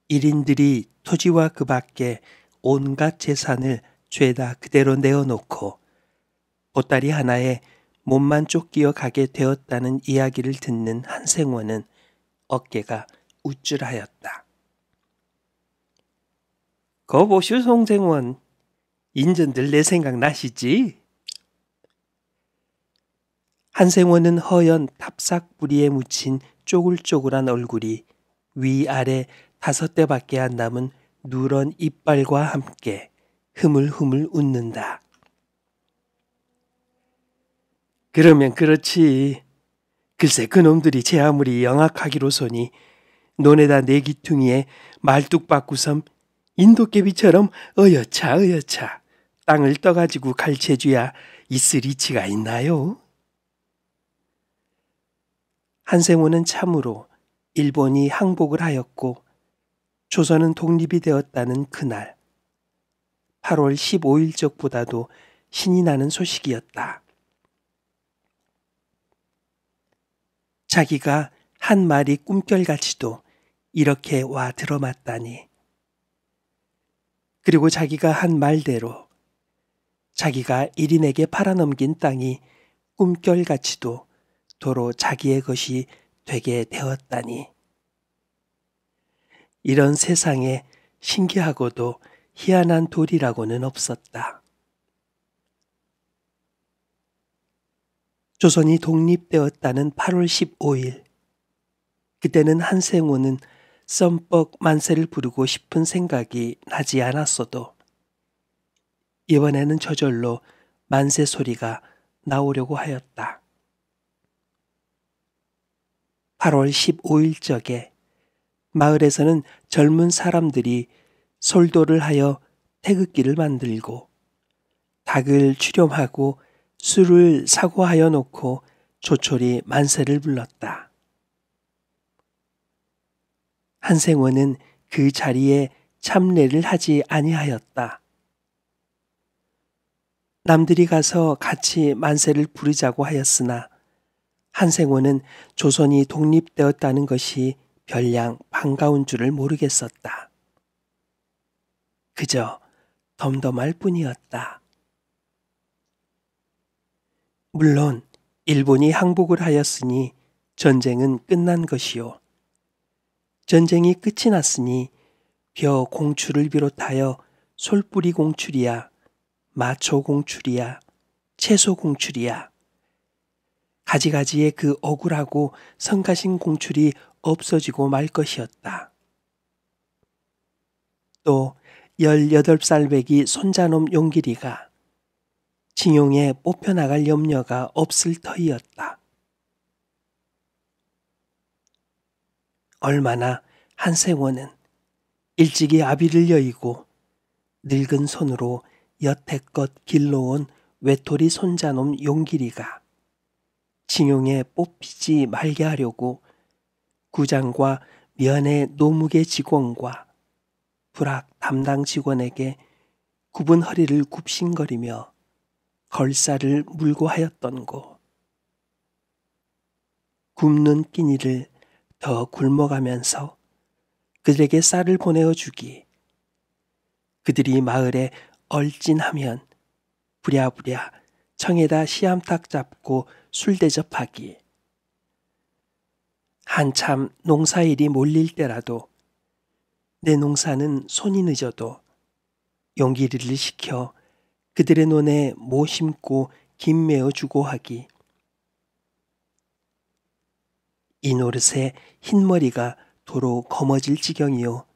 일인들이 토지와 그 밖에 온갖 재산을 죄다 그대로 내어놓고 보따리 하나에 몸만 쫓기어 가게 되었다는 이야기를 듣는 한생원은 어깨가 우쭐하였다. 거 보슈 송생원, 인전들 내 생각 나시지? 한생원은 허연 탑삭뿌리에 묻힌 쪼글쪼글한 얼굴이 위아래 5대밖에 안 남은 누런 이빨과 함께 흐물흐물 웃는다. 그러면 그렇지. 글쎄 그놈들이 제 아무리 영악하기로서니 논에다 내 귀퉁이에 말뚝박구섬 인도깨비처럼 어여차 땅을 떠가지고 갈채줘야 있을 이치가 있나요? 한생호는 참으로 일본이 항복을 하였고 조선은 독립이 되었다는 그날 8월 15일적보다도 신이 나는 소식이었다. 자기가 한 말이 꿈결같이도 이렇게 와 들어맞다니. 그리고 자기가 한 말대로 자기가 일인에게 팔아넘긴 땅이 꿈결같이도 도로 자기의 것이 되게 되었다니. 이런 세상에 신기하고도 희한한 도리라고는 없었다. 조선이 독립되었다는 8월 15일. 그때는 한생호는 썸뻑 만세를 부르고 싶은 생각이 나지 않았어도 이번에는 저절로 만세 소리가 나오려고 하였다. 8월 15일적에 마을에서는 젊은 사람들이 솔도를 하여 태극기를 만들고 닭을 출염하고 술을 사고하여 놓고 조촐히 만세를 불렀다. 한생원은 그 자리에 참례를 하지 아니하였다. 남들이 가서 같이 만세를 부르자고 하였으나 한생원은 조선이 독립되었다는 것이 별양 반가운 줄을 모르겠었다. 그저 덤덤할 뿐이었다. 물론 일본이 항복을 하였으니 전쟁은 끝난 것이요. 전쟁이 끝이 났으니 벼 공출을 비롯하여 솔뿌리 공출이야, 마초 공출이야, 채소 공출이야. 가지가지의 그 억울하고 성가신 공출이 없어지고 말 것이었다. 또 18살배기 손자놈 용길이가 징용에 뽑혀나갈 염려가 없을 터이었다. 얼마나 한생원은 일찍이 아비를 여의고 늙은 손으로 여태껏 길러온 외톨이 손자놈 용길이가 징용에 뽑히지 말게 하려고 구장과 면의 노무개 직원과 불악 담당 직원에게 굽은 허리를 굽신거리며 걸살을 물고 하였던고. 굽는 끼니를 더 굶어가면서 그들에게 쌀을 보내어 주기. 그들이 마을에 얼찐하면 부랴부랴 청에다 시암탉 잡고 술 대접하기. 한참 농사일이 몰릴 때라도 내 농사는 손이 늦어도 용기리를 시켜 그들의 논에 모 심고 김 메어 주고 하기. 이 노릇에 흰머리가 도로 검어질 지경이요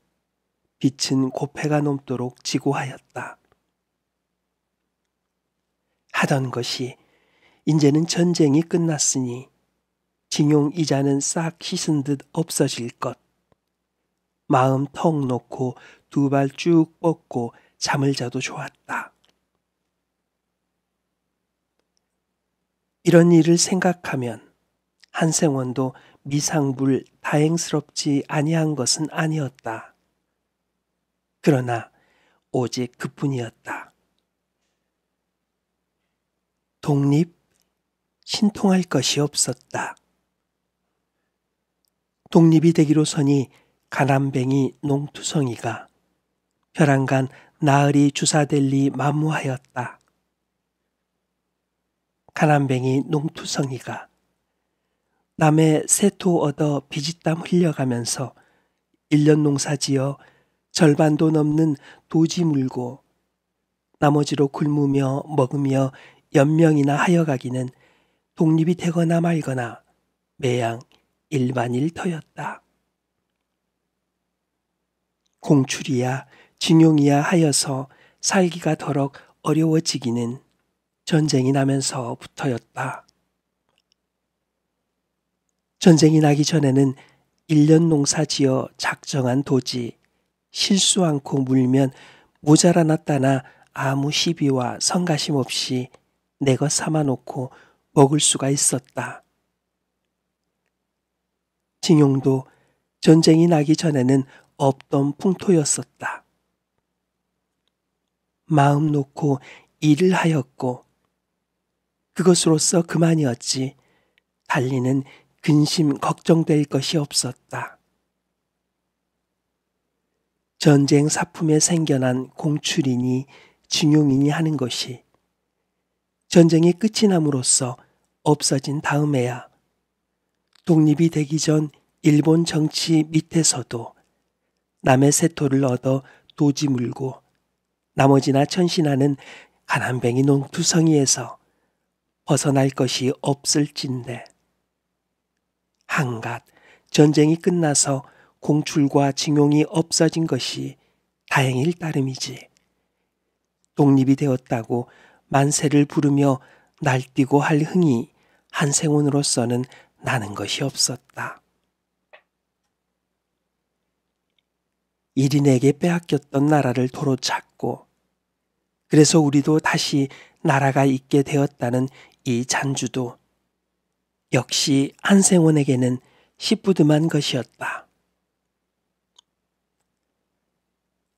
빛은 고패가 넘도록 지고하였다. 하던 것이 이제는 전쟁이 끝났으니 징용 이자는 싹 씻은 듯 없어질 것. 마음 턱 놓고 두 발 쭉 뻗고 잠을 자도 좋았다. 이런 일을 생각하면 한생원도 미상불 다행스럽지 아니한 것은 아니었다. 그러나 오직 그뿐이었다. 독립? 신통할 것이 없었다. 독립이 되기로서니 가난뱅이 농투성이가 벼랑간 나으리 주사델리 만무하였다. 가난뱅이 농투성이가 남의 세토 얻어 비짓땀 흘려가면서 1년 농사지어 절반도 넘는 도지 물고 나머지로 굶으며 먹으며 연명이나 하여가기는 독립이 되거나 말거나 매양 일반일 터였다. 공출이야 징용이야 하여서 살기가 더럭 어려워지기는 전쟁이 나면서부터였다. 전쟁이 나기 전에는 1년 농사지어 작정한 도지 실수 않고 물면 모자라 놨다나 아무 시비와 성가심 없이 내것 삼아놓고 먹을 수가 있었다. 징용도 전쟁이 나기 전에는 없던 풍토였었다. 마음 놓고 일을 하였고 그것으로서 그만이었지 달리는 근심 걱정될 것이 없었다. 전쟁 사품에 생겨난 공출이니 징용이니 하는 것이 전쟁이 끝이 남으로써 없어진 다음에야 독립이 되기 전 일본 정치 밑에서도 남의 세토를 얻어 도지 물고 나머지나 천신하는 가난뱅이 농투성이에서 벗어날 것이 없을진데 한갓 전쟁이 끝나서 공출과 징용이 없어진 것이 다행일 따름이지. 독립이 되었다고 만세를 부르며 날뛰고 할 흥이 한생원으로서는 나는 것이 없었다. 일인에게 빼앗겼던 나라를 도로 찾고 그래서 우리도 다시 나라가 있게 되었다는 이 잔주도 역시 한생원에게는 시뿌듬한 것이었다.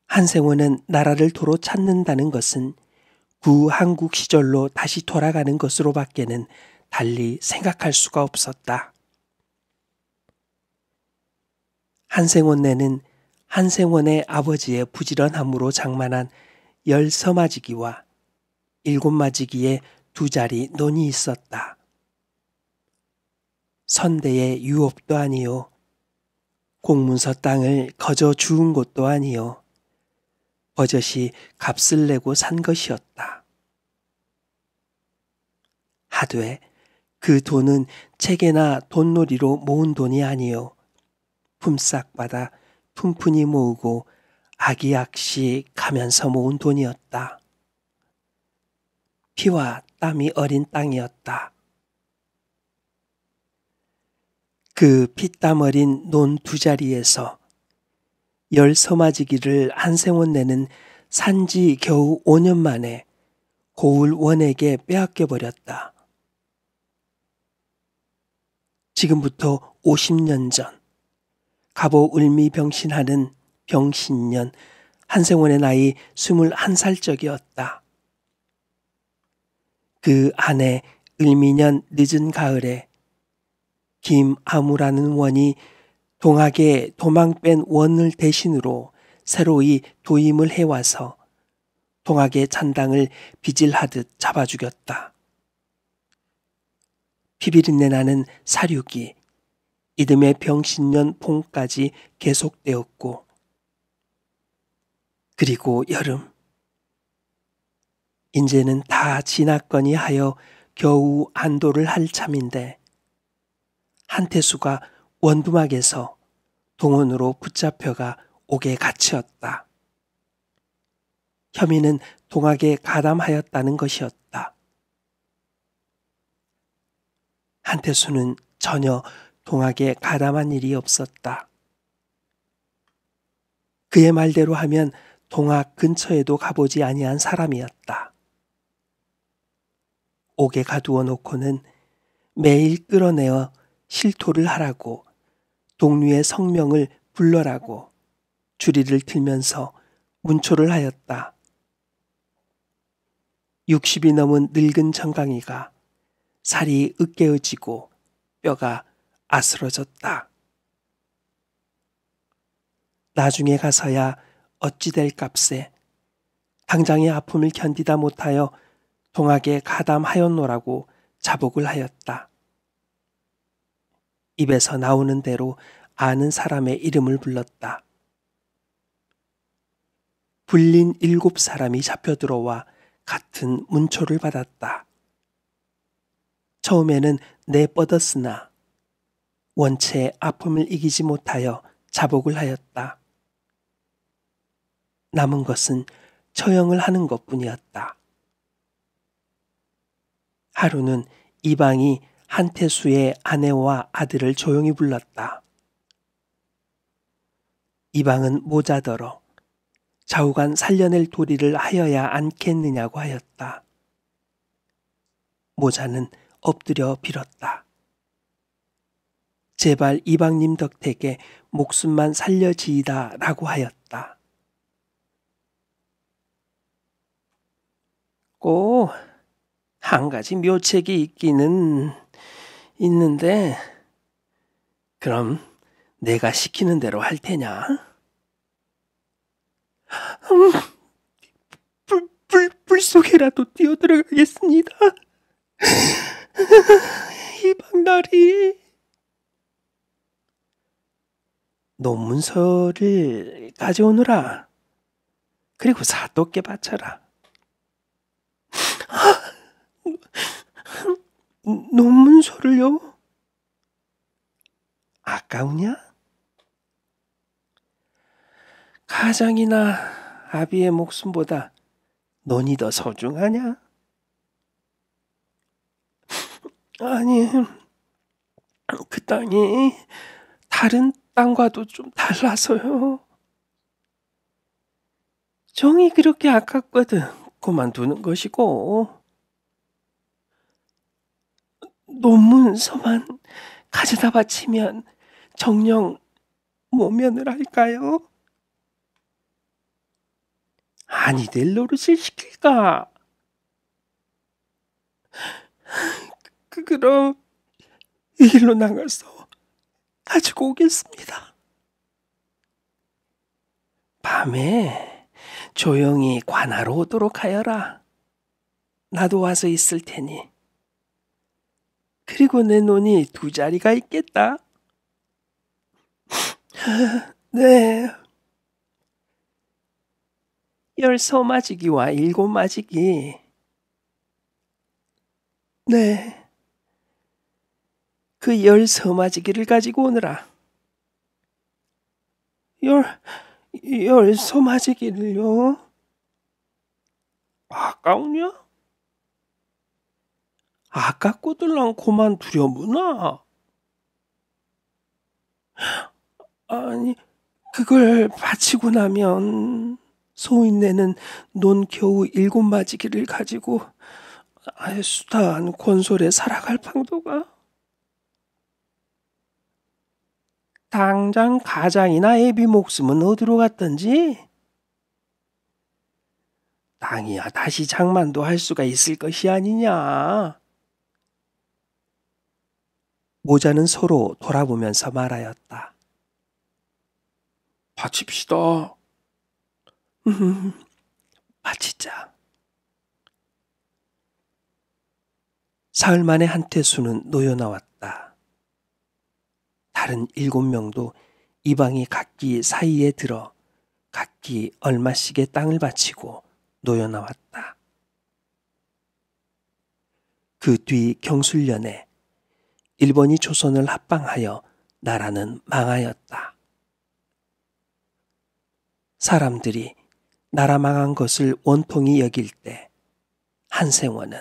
한생원은 나라를 도로 찾는다는 것은 구한국 시절로 다시 돌아가는 것으로 밖에는 달리 생각할 수가 없었다. 한생원네는 한생원의 아버지의 부지런함으로 장만한 10서마지기와 7마지기에 2자리 논이 있었다. 선대의 유업도 아니요 공문서 땅을 거저 주운 곳도 아니요 버젓이 값을 내고 산 것이었다. 하되 그 돈은 책에나 돈놀이로 모은 돈이 아니요 품삯 받아 푼푼히 모으고 아기약시 가면서 모은 돈이었다. 피와 땀이 어린 땅이었다. 그 피땀 어린 논 2자리에서 10서마지기를 한생원네는 산지 겨우 5년 만에 고을 원에게 빼앗겨 버렸다. 지금부터 50년 전 갑오 을미 병신하는 병신년 한생원의 나이 21살적이었다. 그 아내 을미년 늦은 가을에 김아무라는 원이 동학에 도망 뺀 원을 대신으로 새로이 도임을 해와서 동학의 잔당을 빚을하듯 잡아 죽였다. 피비린내 나는 사륙이 이듬해 병신년 봄까지 계속되었고 그리고 여름 이제는 다 지났거니 하여 겨우 안도를 할 참인데 한태수가 원두막에서 동원으로 붙잡혀가 옥에 갇혔다. 혐의는 동학에 가담하였다는 것이었다. 한태수는 전혀 동학에 가담한 일이 없었다. 그의 말대로 하면 동학 근처에도 가보지 아니한 사람이었다. 옥에 가두어 놓고는 매일 끌어내어 실토를 하라고 동류의 성명을 불러라고 주리를 틀면서 문초를 하였다. 60이 넘은 늙은 정강이가 살이 으깨어지고 뼈가 아스러졌다. 나중에 가서야 어찌 될 값에 당장의 아픔을 견디다 못하여 동학에 가담하였노라고 자복을 하였다. 입에서 나오는 대로 아는 사람의 이름을 불렀다. 불린 7사람이 잡혀 들어와 같은 문초를 받았다. 처음에는 내뻗었으나 원체 아픔을 이기지 못하여 자복을 하였다. 남은 것은 처형을 하는 것뿐이었다. 하루는 이방이 한태수의 아내와 아들을 조용히 불렀다. 이방은 모자더러 좌우간 살려낼 도리를 하여야 않겠느냐고 하였다. 모자는 엎드려 빌었다. 제발 이방님 덕택에 목숨만 살려지이다 라고 하였다. 꼭 한 가지 묘책이 있기는 있는데 그럼 내가 시키는 대로 할 테냐? 불 속에라도 뛰어들어가겠습니다. 이방나리. 논문서를 가져오느라. 그리고 사또께 바쳐라. 논문서를요? 아까우냐? 가장이나 아비의 목숨보다 논이 더 소중하냐? 아니, 그 땅이 다른 땅과도 좀 달라서요. 정이 그렇게 아깝거든 그만두는 것이고 논문서만 가져다 바치면 정녕 모면을 할까요? 아니 될 노릇을 시킬까? 그럼 이 길로 나가서 가지고 오겠습니다. 밤에 조용히 관하러 오도록 하여라. 나도 와서 있을 테니. 그리고 내 논이 2자리가 있겠다. 네. 10소마지기와 7마지기. 네. 그 10소마지기를 가지고 오너라. 10소마지기를요? 아까우냐? 아깝고들랑 그만두려무나? 아니, 그걸 바치고 나면 소인네는 논 겨우 7마지기를 가지고 수단 곤솔에 살아갈 방도가? 당장 가장이나 애비 목숨은 어디로 갔던지? 땅이야 다시 장만도 할 수가 있을 것이 아니냐. 모자는 서로 돌아보면서 말하였다. 바칩시다. 바치자. 사흘 만에 한태수는 놓여 나왔다. 다른 7명도 이방이 각기 사이에 들어 각기 얼마씩의 땅을 바치고 놓여 나왔다. 그 뒤 경술년에 일본이 조선을 합방하여 나라는 망하였다. 사람들이 나라 망한 것을 원통이 여길 때 한생원은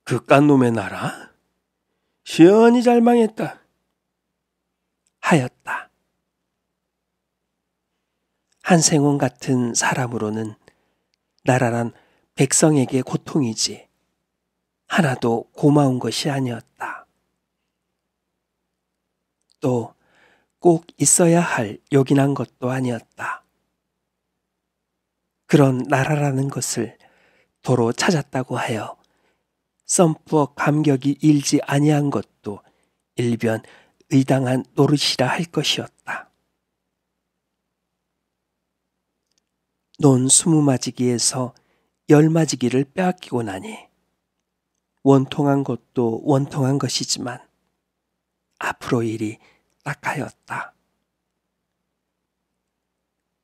그깟 놈의 나라? 시원히 잘 망했다. 하였다. 한생원 같은 사람으로는 나라란 백성에게 고통이지 하나도 고마운 것이 아니었다. 또 꼭 있어야 할 요긴한 것도 아니었다. 그런 나라라는 것을 도로 찾았다고 하여 썸푸어 감격이 일지 아니한 것도 일변 의당한 노릇이라 할 것이었다. 논 20마지기에서 10마지기를 빼앗기고 나니 원통한 것도 원통한 것이지만 앞으로 일이 딱하였다.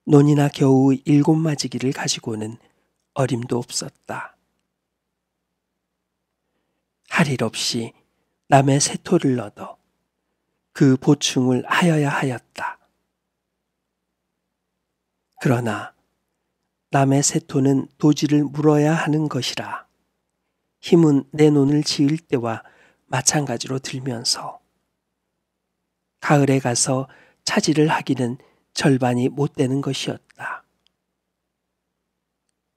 논이나 겨우 7마지기를 가지고는 어림도 없었다. 할 일 없이 남의 세토를 얻어 그 보충을 하여야 하였다. 그러나 남의 세토는 도지를 물어야 하는 것이라 힘은 내 논을 지을 때와 마찬가지로 들면서 가을에 가서 차지를 하기는 절반이 못 되는 것이었다.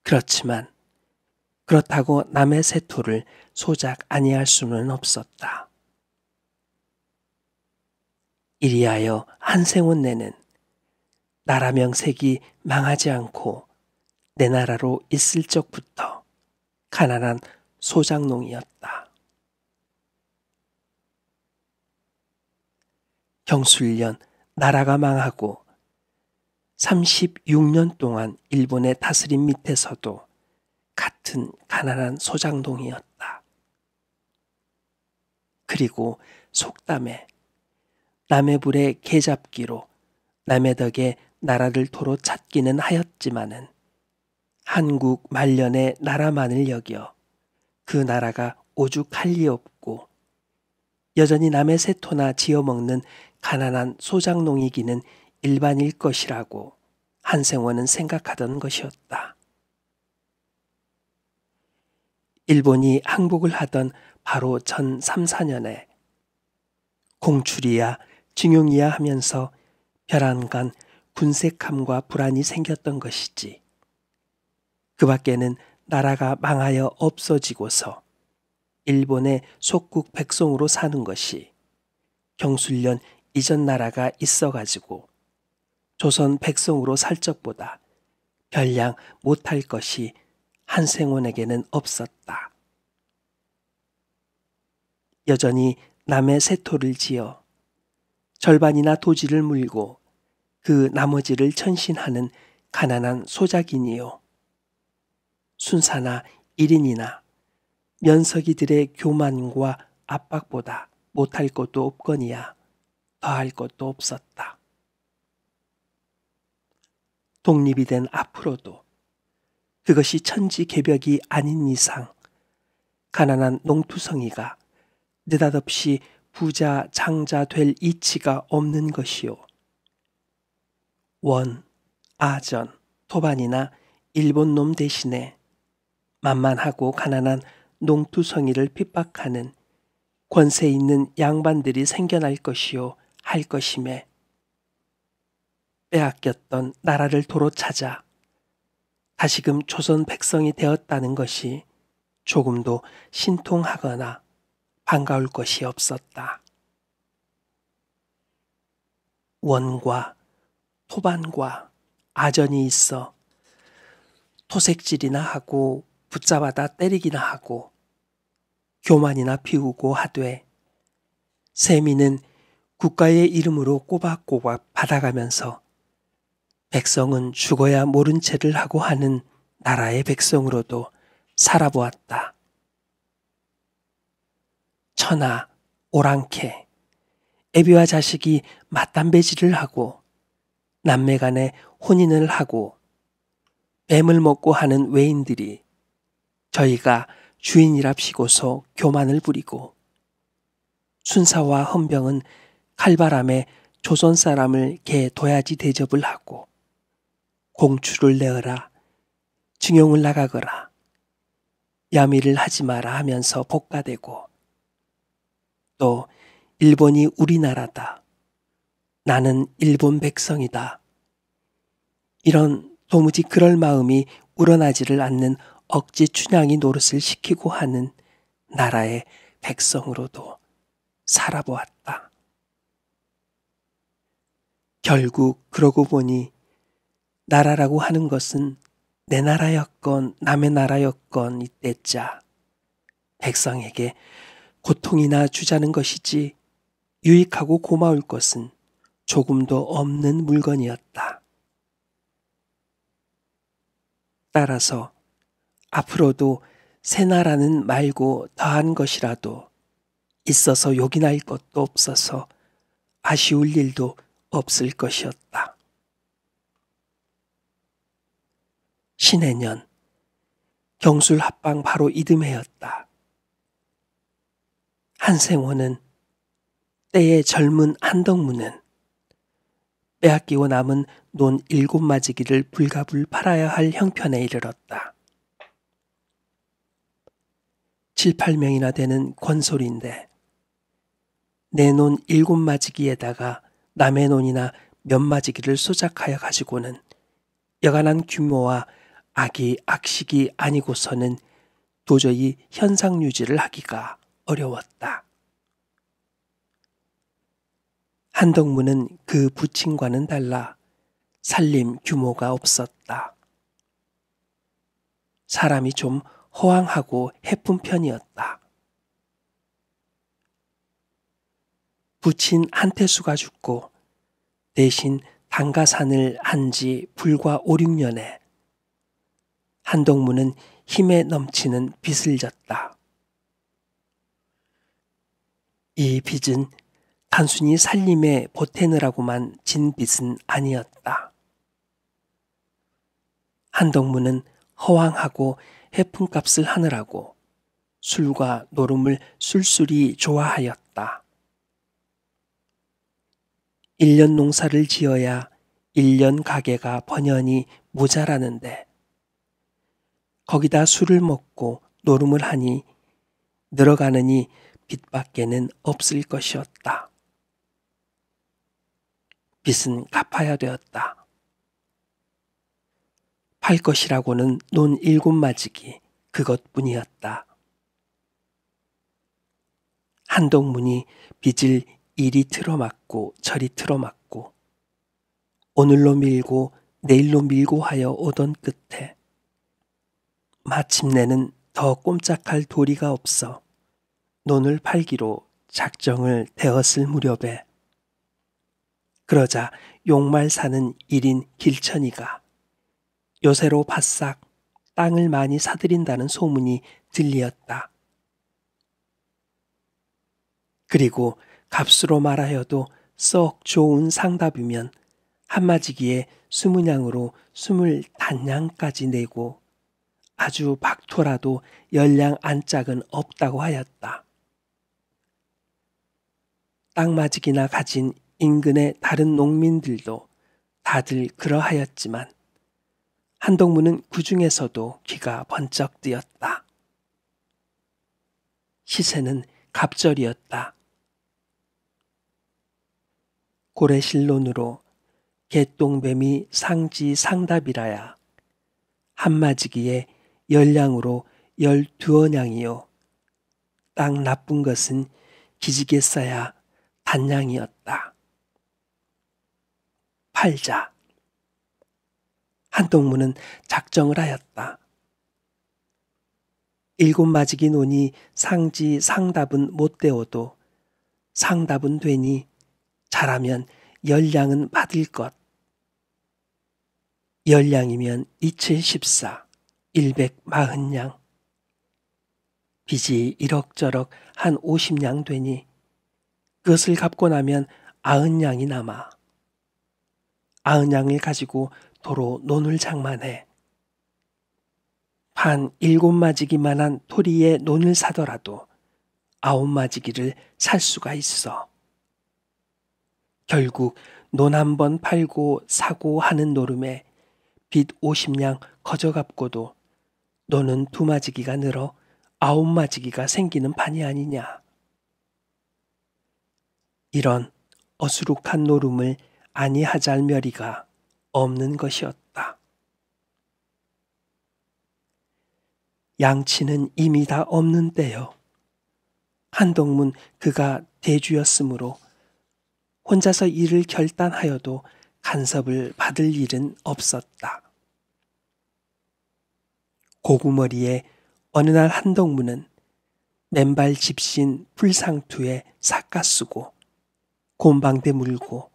그렇지만 그렇다고 남의 세토를 소작 아니할 수는 없었다. 이리하여 한생원내는 나라 명색이 망하지 않고 내 나라로 있을 적부터 가난한 소작농이었다. 경술련 나라가 망하고 36년 동안 일본의 다스림 밑에서도 같은 가난한 소작농이었다. 그리고 속담에 남의 불에 개잡기로 남의 덕에 나라를 도로 찾기는 하였지만은 한국 말년의 나라만을 여겨 그 나라가 오죽할 리 없고 여전히 남의 세토나 지어먹는 가난한 소작농이기는 일반일 것이라고 한생원은 생각하던 것이었다. 일본이 항복을 하던 바로 전 3, 4년에 공출이야 징용이야 하면서 벼랑간 군색함과 불안이 생겼던 것이지. 그 밖에는 나라가 망하여 없어지고서 일본의 속국 백성으로 사는 것이 경술련 이전 나라가 있어가지고 조선 백성으로 살 적보다 별량 못할 것이 한생원에게는 없었다. 여전히 남의 세토를 지어 절반이나 도지를 물고 그 나머지를 천신하는 가난한 소작인이요. 순사나 1인이나 면석이들의 교만과 압박보다 못할 것도 없거니와 더할 것도 없었다. 독립이 된 앞으로도 그것이 천지개벽이 아닌 이상 가난한 농투성이가 느닷없이 부자 장자 될 이치가 없는 것이요. 원, 아전, 토반이나 일본 놈 대신에 만만하고 가난한 농투성이를 핍박하는 권세 있는 양반들이 생겨날 것이요 할 것임에 빼앗겼던 나라를 도로 찾아 다시금 조선 백성이 되었다는 것이 조금도 신통하거나 반가울 것이 없었다. 원과 토반과 아전이 있어 토색질이나 하고 붙잡아다 때리기나 하고 교만이나 피우고 하되 세미는 국가의 이름으로 꼬박꼬박 받아가면서 백성은 죽어야 모른 채를 하고 하는 나라의 백성으로도 살아보았다. 천하, 오랑캐, 애비와 자식이 맞담배질을 하고 남매간에 혼인을 하고 뱀을 먹고 하는 외인들이 저희가 주인이랍시고서 교만을 부리고 순사와 헌병은 칼바람에 조선 사람을 개 도야지 대접을 하고 공추를 내어라, 징용을 나가거라, 야미를 하지 마라 하면서 복가되고 또 일본이 우리나라다. 나는 일본 백성이다. 이런 도무지 그럴 마음이 우러나지를 않는 억지 춘향이 노릇을 시키고 하는 나라의 백성으로도 살아보았다. 결국 그러고 보니 나라라고 하는 것은 내 나라였건 남의 나라였건 이때자 백성에게 고통이나 주자는 것이지 유익하고 고마울 것은 조금도 없는 물건이었다. 따라서 앞으로도 새나라는 말고 더한 것이라도 있어서 욕이 날 것도 없어서 아쉬울 일도 없을 것이었다. 신해년 경술 합방 바로 이듬해였다. 한생호는 때의 젊은 한덕무는 빼앗기고 남은 논 7마지기를 불갑을 팔아야 할 형편에 이르렀다. 7, 8명이나 되는 권솔인데 내 논 7마지기에다가 남의 논이나 몇 마지기를 소작하여 가지고는 여간한 규모와 악식이 아니고서는 도저히 현상 유지를 하기가 어려웠다. 한덕무는 그 부친과는 달라 살림 규모가 없었다. 사람이 좀 허황하고 해픈 편이었다. 부친 한태수가 죽고 대신 당가산을 한 지 불과 5, 6년에 한덕무는 힘에 넘치는 빚을 졌다. 이 빚은 단순히 살림에 보태느라고만 진 빚은 아니었다. 한덕무는 허황하고 해픈 값을 하느라고 술과 노름을 술술이 좋아하였다. 1년 농사를 지어야 1년 가게가 번연히 모자라는데 거기다 술을 먹고 노름을 하니 늘어가느니 빚밖에는 없을 것이었다. 빚은 갚아야 되었다. 팔 것이라고는 논 7마지기 그것뿐이었다. 한덕문이 빚을 이리 틀어막고 저리 틀어막고 오늘로 밀고 내일로 밀고 하여 오던 끝에 마침내는 더 꼼짝할 도리가 없어 논을 팔기로 작정을 되었을 무렵에 그러자 용말 사는 1인 길천이가 요새로 바싹 땅을 많이 사들인다는 소문이 들리었다. 그리고 값으로 말하여도 썩 좋은 상답이면 한마지기에 20냥으로 20단냥까지 내고 아주 박토라도 10냥 안짝은 없다고 하였다. 땅마지기나 가진 인근의 다른 농민들도 다들 그러하였지만 한덕무는 그 중에서도 귀가 번쩍 뜨였다. 시세는 갑절이었다. 고래실론으로 개똥뱀이 상지 상답이라야 한마지기에 10냥으로 12어냥이요. 땅 나쁜 것은 기지개 써야 단냥이었다. 팔자. 한동무는 작정을 하였다. 7마지기 논이 상지 상답은 못 되어도 상답은 되니 잘하면 10냥은 받을 것. 10냥이면 2714, 140냥. 빚이 이럭저럭 한 50냥 되니 그것을 갚고 나면 90냥이 남아. 90냥을 가지고 도로 논을 장만해. 한 7마지기만한 토리의 논을 사더라도 9마지기를 살 수가 있어. 결국 논 한 번 팔고 사고 하는 노름에 빚 50냥 거저 갚고도 논은 2마지기가 늘어 9마지기가 생기는 판이 아니냐. 이런 어수룩한 노름을 아니하잘 며리가 없는 것이었다. 양치는 이미 다 없는 때요. 한동문 그가 대주였으므로 혼자서 일을 결단하여도 간섭을 받을 일은 없었다. 고구머리에 어느 날 한동문은 맨발 집신 풀상투에 삿가 쓰고 곰방대 물고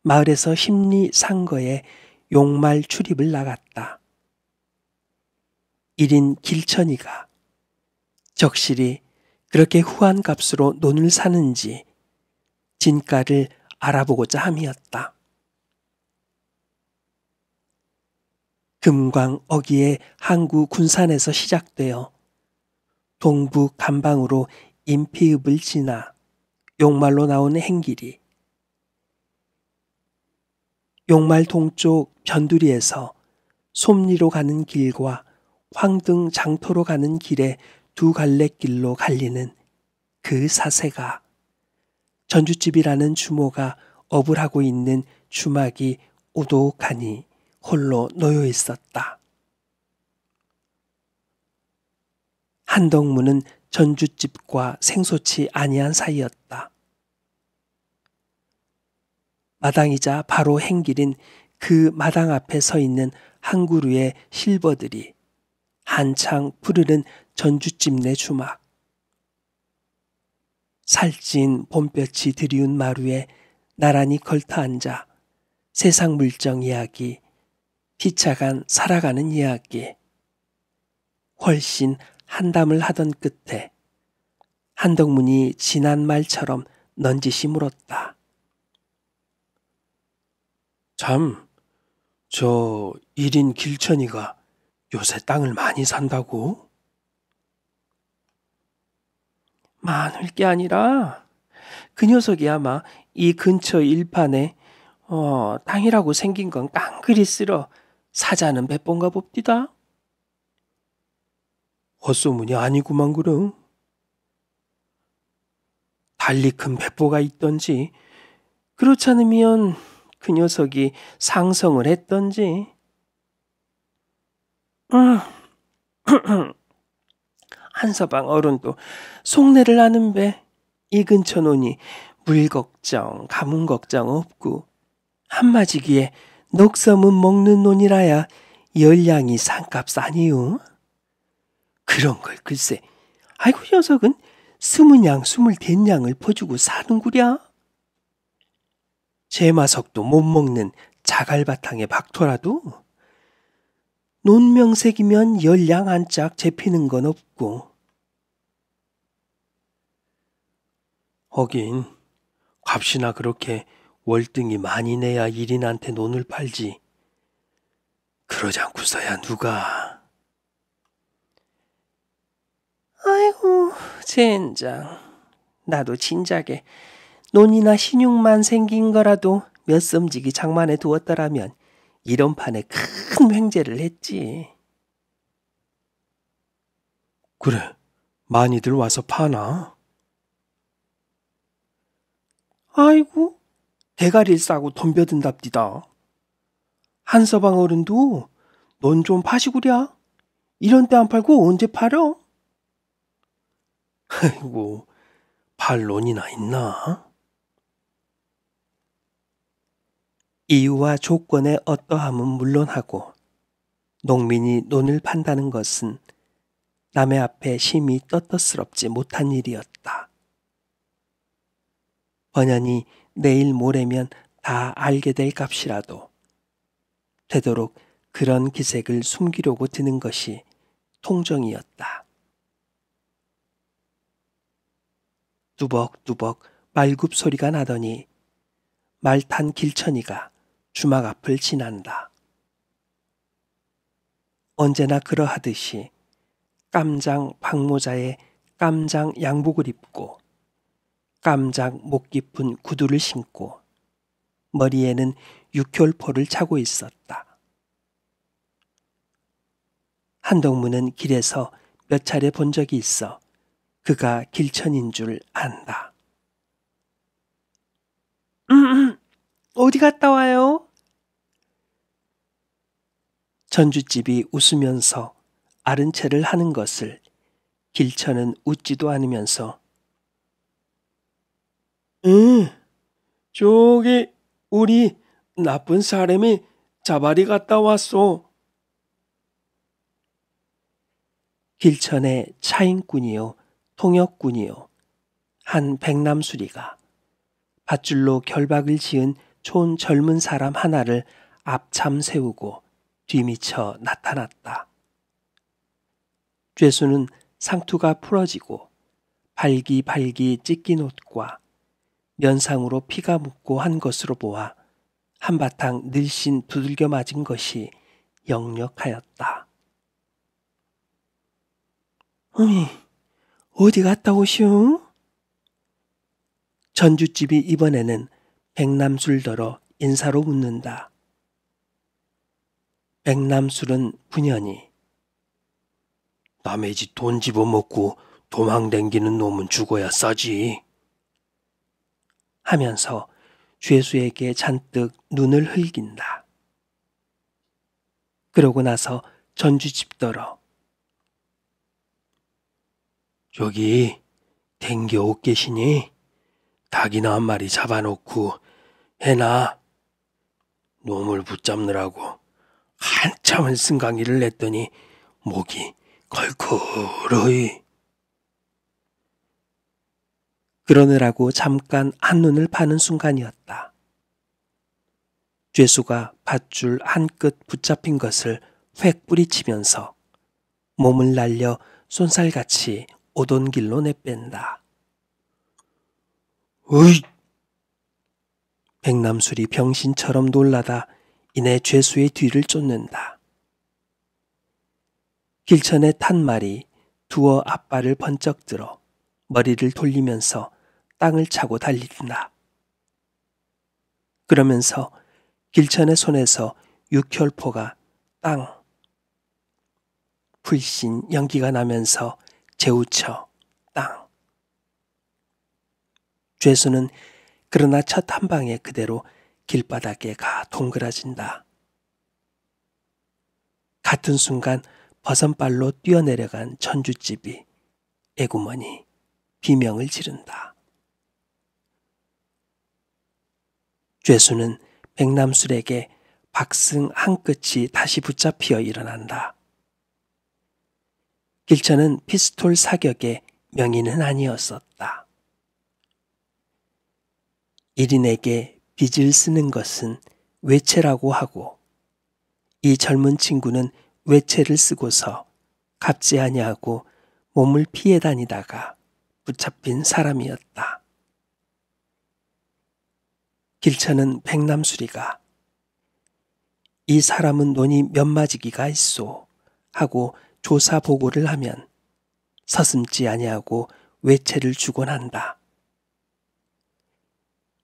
마을에서 심리 상거에 용말 출입을 나갔다. 1인 길천이가 적실히 그렇게 후한 값으로 논을 사는지 진가를 알아보고자 함이었다. 금광 어기의 항구 군산에서 시작되어 동북 간방으로 인피읍을 지나 용말로 나오는 행길이 용말 동쪽 변두리에서 솜리로 가는 길과 황등 장터로 가는 길의 두 갈래길로 갈리는 그 사세가 전주집이라는 주모가 업을 하고 있는 주막이 오독하니 홀로 놓여 있었다. 한덕문은 전주집과 생소치 아니한 사이였다. 마당이자 바로 행길인 그 마당 앞에 서 있는 한 그루의 실버들이 한창 푸르른 전주집 내 주막. 살찐 봄볕이 드리운 마루에 나란히 걸터 앉아 세상 물정 이야기, 피차간 살아가는 이야기. 훨씬 한담을 하던 끝에 한덕문이 지난 말처럼 넌지시 물었다. 참, 저 1인 길천이가 요새 땅을 많이 산다고? 많을 게 아니라 그 녀석이 아마 이 근처 일판에 땅이라고 생긴 건 깡그리 쓸어 사자는 몇 번가 봅디다. 헛소문이 아니구만 그럼. 달리 큰 배포가 있던지 그렇지 않으면 그 녀석이 상성을 했던지. 한서방 어른도 속내를 아는 배. 이 근처 논이 물 걱정, 가뭄 걱정 없고 한마디기에 녹섬은 먹는 논이라야 열량이 산값 아니요. 그런 걸 글쎄, 아이고 녀석은 20냥 21냥을 퍼주고 사는구랴. 제마석도 못 먹는 자갈바탕에 박토라도 논명색이면 열량 한 짝 재피는 건 없고. 하긴 값이나 그렇게 월등히 많이 내야 일인한테 논을 팔지. 그러지 않고서야 누가. 아이고 젠장. 나도 진작에 논이나 신육만 생긴 거라도 몇 섬지기 장만해 두었더라면 이런 판에 큰 횡재를 했지. 그래, 많이들 와서 파나? 아이고, 대가리를 싸고 덤벼든답디다. 한서방 어른도 넌 좀 파시구랴. 이런 때 안 팔고 언제 팔어? 아이고, 팔 논이나 있나? 이유와 조건의 어떠함은 물론하고 농민이 논을 판다는 것은 남의 앞에 심히 떳떳스럽지 못한 일이었다. 번연히 내일 모레면 다 알게 될 값이라도 되도록 그런 기색을 숨기려고 드는 것이 통정이었다. 뚜벅뚜벅 말굽 소리가 나더니 말 탄 길천이가 주막 앞을 지난다. 언제나 그러하듯이 깜장 박모자에 깜장 양복을 입고 깜장 목 깊은 구두를 신고 머리에는 육혈포를 차고 있었다. 한동무는 길에서 몇 차례 본 적이 있어 그가 길천인 줄 안다. 어디 갔다 와요? 전주집이 웃으면서 아른 체를 하는 것을 길천은 웃지도 않으면서 저기 우리 나쁜 사람이 자바리 갔다 왔소. 길천의 차인꾼이요 통역꾼이요 한 백남수리가 밧줄로 결박을 지은 촌 젊은 사람 하나를 앞참 세우고 뒤미쳐 나타났다. 죄수는 상투가 풀어지고 발기발기 찢긴 옷과 면상으로 피가 묻고 한 것으로 보아 한바탕 늘씬 두들겨 맞은 것이 역력하였다. 어미, 어디 갔다 오시오? 전주집이 이번에는 백남술더러 인사로 묻는다. 백남술은 분연히 남의 집 돈 집어먹고 도망댕기는 놈은 죽어야 싸지 하면서 죄수에게 잔뜩 눈을 흘긴다. 그러고 나서 전주집더러 저기 댕겨 못 계시니? 닭이나 한 마리 잡아놓고 해나 놈을 붙잡느라고 한참을 승강이를 냈더니 목이 걸걸하이. 그러느라고 잠깐 한눈을 파는 순간이었다. 죄수가 밧줄 한 끝 붙잡힌 것을 획 뿌리치면서 몸을 날려 쏜살같이 오던 길로 내뺀다. 으이! 백남술이 병신처럼 놀라다 이내 죄수의 뒤를 쫓는다. 길천에 탄 말이 두어 앞발을 번쩍 들어 머리를 돌리면서 땅을 차고 달린다. 그러면서 길천의 손에서 육혈포가 땅 불신 연기가 나면서 재우쳐 땅. 죄수는 그러나 첫 한 방에 그대로 길바닥에 가 동그라진다. 같은 순간 버선발로 뛰어내려간 전주집이 애구머니 비명을 지른다. 죄수는 백남술에게 박승 한 끝이 다시 붙잡혀 일어난다. 길천은 피스톨 사격의 명인은 아니었었다. 1인에게 빚을 쓰는 것은 외채라고 하고 이 젊은 친구는 외채를 쓰고서 갚지 아니하고 몸을 피해 다니다가 붙잡힌 사람이었다. 길천은 백남술이가 이 사람은 논이 몇 마지기가 있소 하고 조사 보고를 하면 서슴지 아니하고 외채를 주곤 한다.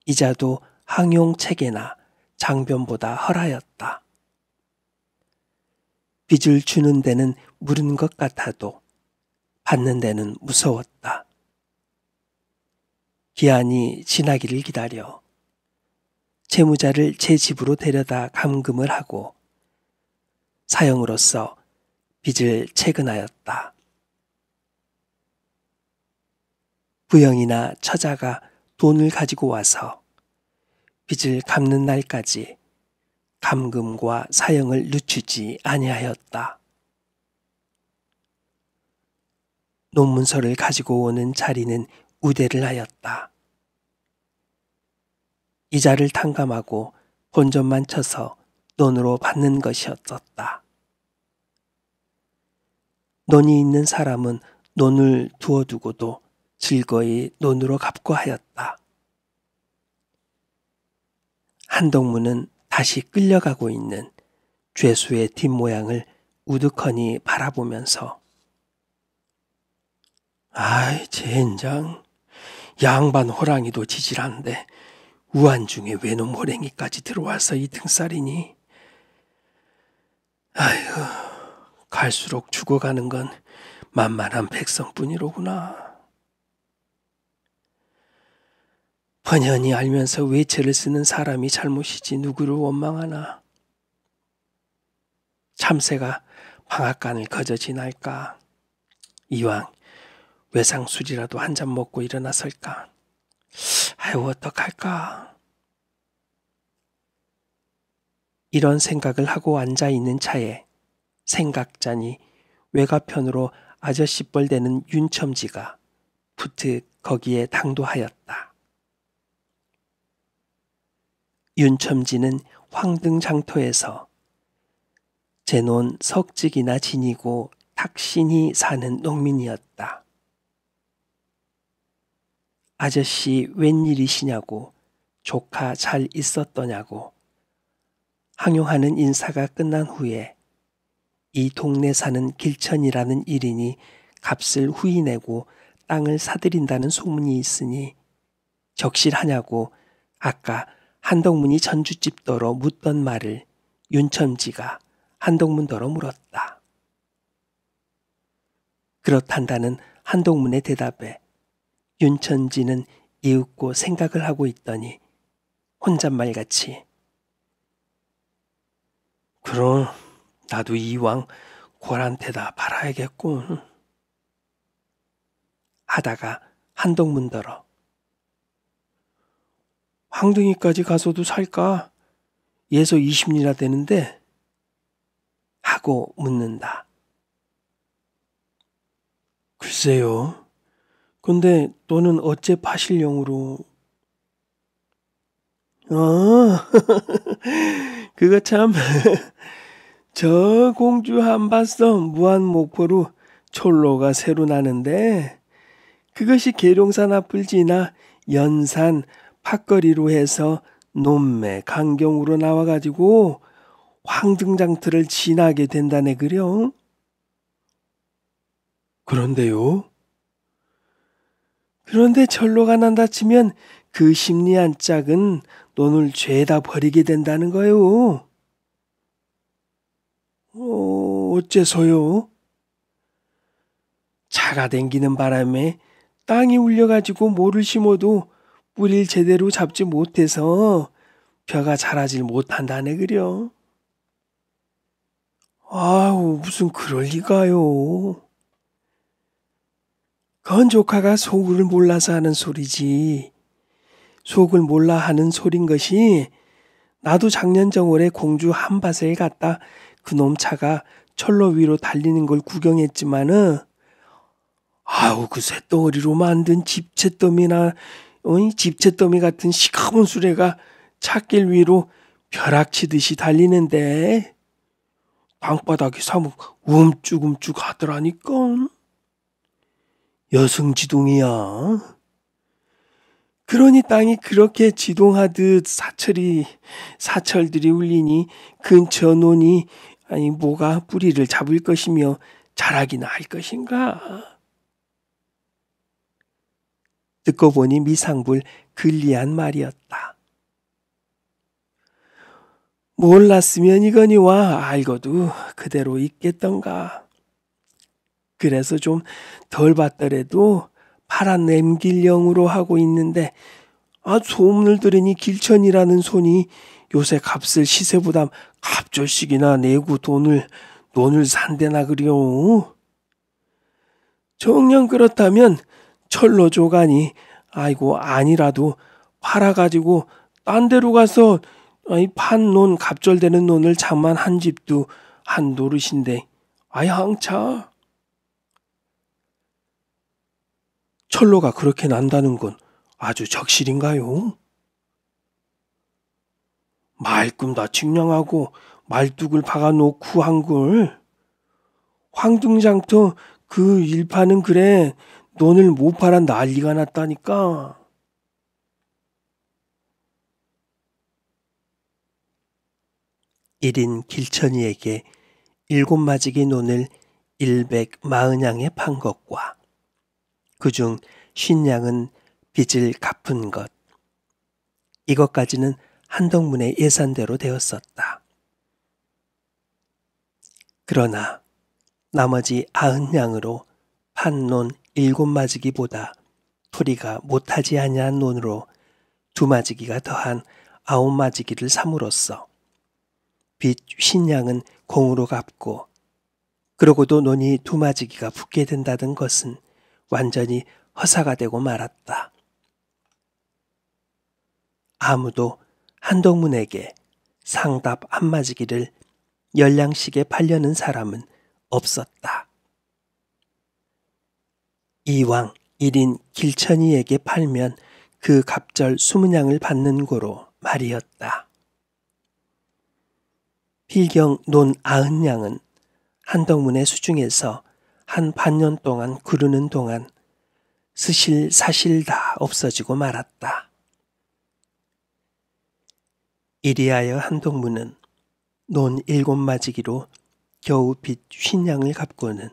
이자도 항용책에나 장변보다 헐하였다. 빚을 주는 데는 물은 것 같아도 받는 데는 무서웠다. 기한이 지나기를 기다려 채무자를 제 집으로 데려다 감금을 하고 사형으로서 빚을 채근하였다. 부영이나 처자가 돈을 가지고 와서 빚을 갚는 날까지 감금과 사형을 늦추지 아니하였다. 논문서를 가지고 오는 자리는 우대를 하였다. 이자를 탕감하고 본전만 쳐서 논으로 받는 것이었었다. 논이 있는 사람은 논을 두어두고도 즐거이 논으로 갚고 하였다. 한동무는 다시 끌려가고 있는 죄수의 뒷모양을 우두커니 바라보면서 아이 젠장 양반 호랑이도 지질한데 우한중에 외놈 호랭이까지 들어와서 이 등살이니 아이고 갈수록 죽어가는 건 만만한 백성뿐이로구나. 번연히 알면서 외채를 쓰는 사람이 잘못이지 누구를 원망하나. 참새가 방앗간을 거저 지날까. 이왕 외상술이라도 한 잔 먹고 일어나설까. 아유 어떡할까. 이런 생각을 하고 앉아있는 차에 생각자니 외가편으로 아저씨뻘 되는 윤첨지가 부득 거기에 당도하였다. 윤첨지는 황등장터에서 제 논 석직이나 지니고 탁신히 사는 농민이었다. 아저씨 웬일이시냐고, 조카 잘 있었더냐고 항용하는 인사가 끝난 후에 이 동네 사는 길천이라는 일인이 값을 후인내고 땅을 사들인다는 소문이 있으니 적실하냐고 아까 한덕문이 전주집더러 묻던 말을 윤첨지가 한덕문더러 물었다. 그렇단다는 한덕문의 대답에 윤첨지는 이윽고 생각을 하고 있더니 혼잣말같이 그럼 나도 이왕 골한테다 팔아야겠군 하다가 한덕문더러 황등이까지 가서도 살까? 예서 20리나 되는데 하고 묻는다. 글쎄요. 근데 너는 어째 파실령으로? 그거 참 저 공주 한바섬 무한목포로 철로가 새로 나는데 그것이 계룡산 앞을 지나 연산 팥거리로 해서 논매 강경으로 나와가지고 황등장터를 지나게 된다네 그려. 그런데요? 그런데 철로가 난다 치면 그 심리한 짝은 논을 죄다 버리게 된다는 거요. 어째서요? 차가 댕기는 바람에 땅이 울려가지고 모를 심어도 뿌리를 제대로 잡지 못해서 벼가 자라질 못한다네 그려. 아우 무슨 그럴 리가요. 그건 조카가 속을 몰라서 하는 소리지. 속을 몰라 하는 소린 것이 나도 작년 정월에 공주 한밭에 갔다 그놈 차가 철로 위로 달리는 걸 구경했지만은 아우 그 쇳덩어리로 만든 집채더미나 집채더미 같은 시커먼 수레가 찻길 위로 벼락치듯이 달리는데 땅바닥이 사뭇 움쭉움쭉 하더라니까. 여승지동이야. 그러니 땅이 그렇게 지동하듯 사철들이 울리니 근처 논이 뭐가 뿌리를 잡을 것이며 자라기나 할 것인가. 듣고 보니 미상불 근리한 말이었다. 몰랐으면 이거니와 알고도 그대로 있겠던가. 그래서 좀 덜 받더라도 파란 냄길령으로 하고 있는데 소문을 들으니 길천이라는 손이 요새 값을 시세보다 갑절씩이나 내고 논을 산대나 그려. 정녕 그렇다면 철로 조간이 아니라도 팔아가지고 딴 데로 가서 판 논 갑절되는 논을 장만한 집도 한 노릇인데 항차. 철로가 그렇게 난다는 건 아주 적실인가요? 말끔 다 측량하고 말뚝을 박아놓고 한걸. 황등장터 그 일파는 그래 논을 못 팔아 난리가 났다니까. 일인 길천이에게 7마지기 논을 140냥에 판 것과 그중 50냥은 빚을 갚은 것. 이것까지는 한덕문의 예산대로 되었었다. 그러나 나머지 90냥으로 판 논 7마지기보다 토리가 못하지 아니한 논으로 2마지기가 더한 9마지기를 삼으로써 빚 50냥은 공으로 갚고 그러고도 논이 2마지기가 붙게 된다던 것은 완전히 허사가 되고 말았다. 아무도 한덕문에게 상답 한마지기를 10냥씩에 팔려는 사람은 없었다. 이왕 1인 길천이에게 팔면 그 갑절 20냥을 받는 고로 말이었다. 필경 논 90냥은 한덕문의 수중에서 한 반년 동안 구르는 동안 스실 사실 다 없어지고 말았다. 이리하여 한덕문은 논 7마지기로 겨우 빚 50냥을 갚고는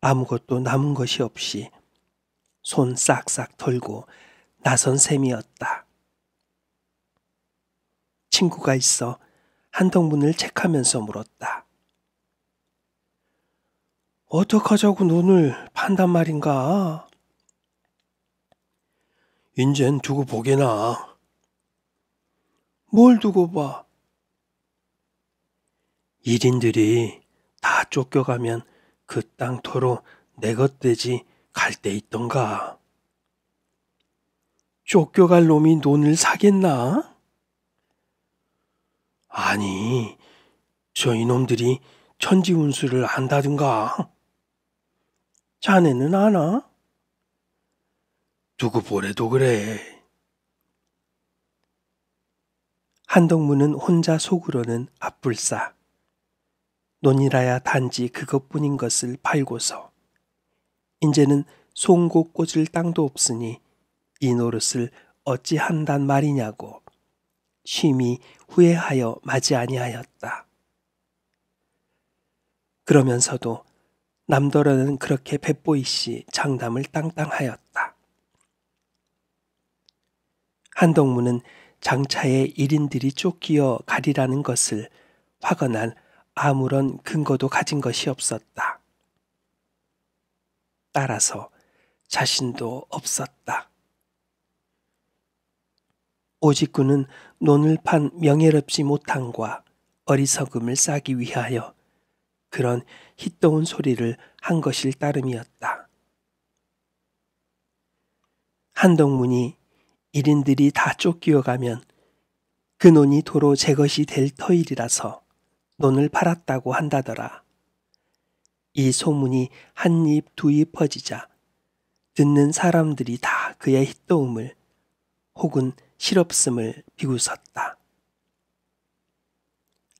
아무것도 남은 것이 없이 손 싹싹 털고 나선 셈이었다. 친구가 있어 한덕문을 책하면서 물었다. 어떡하자고 논을 판단 말인가? 인젠 두고 보게나. 뭘 두고 봐? 일인들이 다 쫓겨가면 그 땅 토로 내 것 되지 갈 데 있던가. 쫓겨갈 놈이 논을 사겠나? 아니, 저 이놈들이 천지운수를 안다든가. 자네는 아나? 두고 보래도 그래. 한덕문은 혼자 속으로는 앞불싸. 논이라야 단지 그것뿐인 것을 팔고서 인제는 송곳 꽂을 땅도 없으니 이 노릇을 어찌 한단 말이냐고 심히 후회하여 마지 아니하였다. 그러면서도 남더러는 그렇게 뱃보이씨 장담을 땅땅하였다. 한덕문은 장차에 일인들이 쫓기어 가리라는 것을 화건한 아무런 근거도 가진 것이 없었다. 따라서 자신도 없었다. 오직 그는 논을 판 명예롭지 못함과 어리석음을 싸기 위하여 그런 희떠운 소리를 한 것일 따름이었다. 한덕문이 일인들이 다 쫓기어가면 그 논이 도로 제 것이 될 터일이라서 논을 팔았다고 한다더라. 이 소문이 한 입 두 입 퍼지자 듣는 사람들이 다 그의 희떠움을 혹은 실없음을 비웃었다.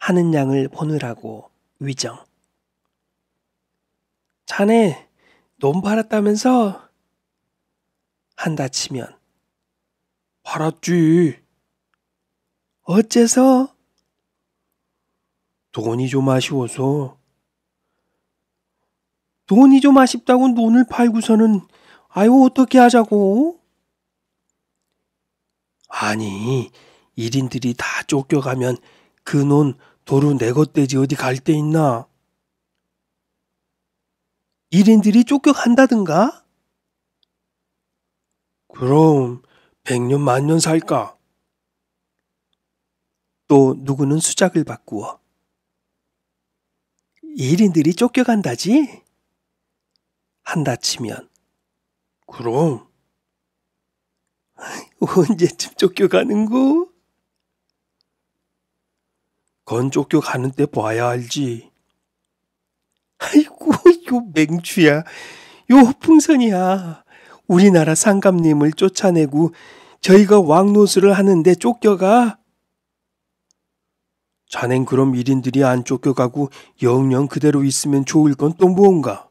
하는 양을 보느라고 위정. 자네 논 팔았다면서? 한다 치면 팔았지. 어째서? 돈이 좀 아쉬워서. 돈이 좀 아쉽다고 논을 팔고서는 아유 어떻게 하자고? 아니 일인들이 다 쫓겨가면 그 논 도로 내 것 되지 어디 갈 데 있나? 일인들이 쫓겨간다든가? 그럼 100년 만년 살까? 또 누구는 수작을 바꾸어. 일인들이 쫓겨간다지? 한다 치면 그럼 언제쯤 쫓겨가는고? 건 쫓겨가는 때 봐야 알지. 아이고 요 맹추야. 요 허풍선이야. 우리나라 상감님을 쫓아내고 저희가 왕노수를 하는데 쫓겨가? 자넨 그럼 일인들이 안 쫓겨가고 영영 그대로 있으면 좋을 건 또 뭔가?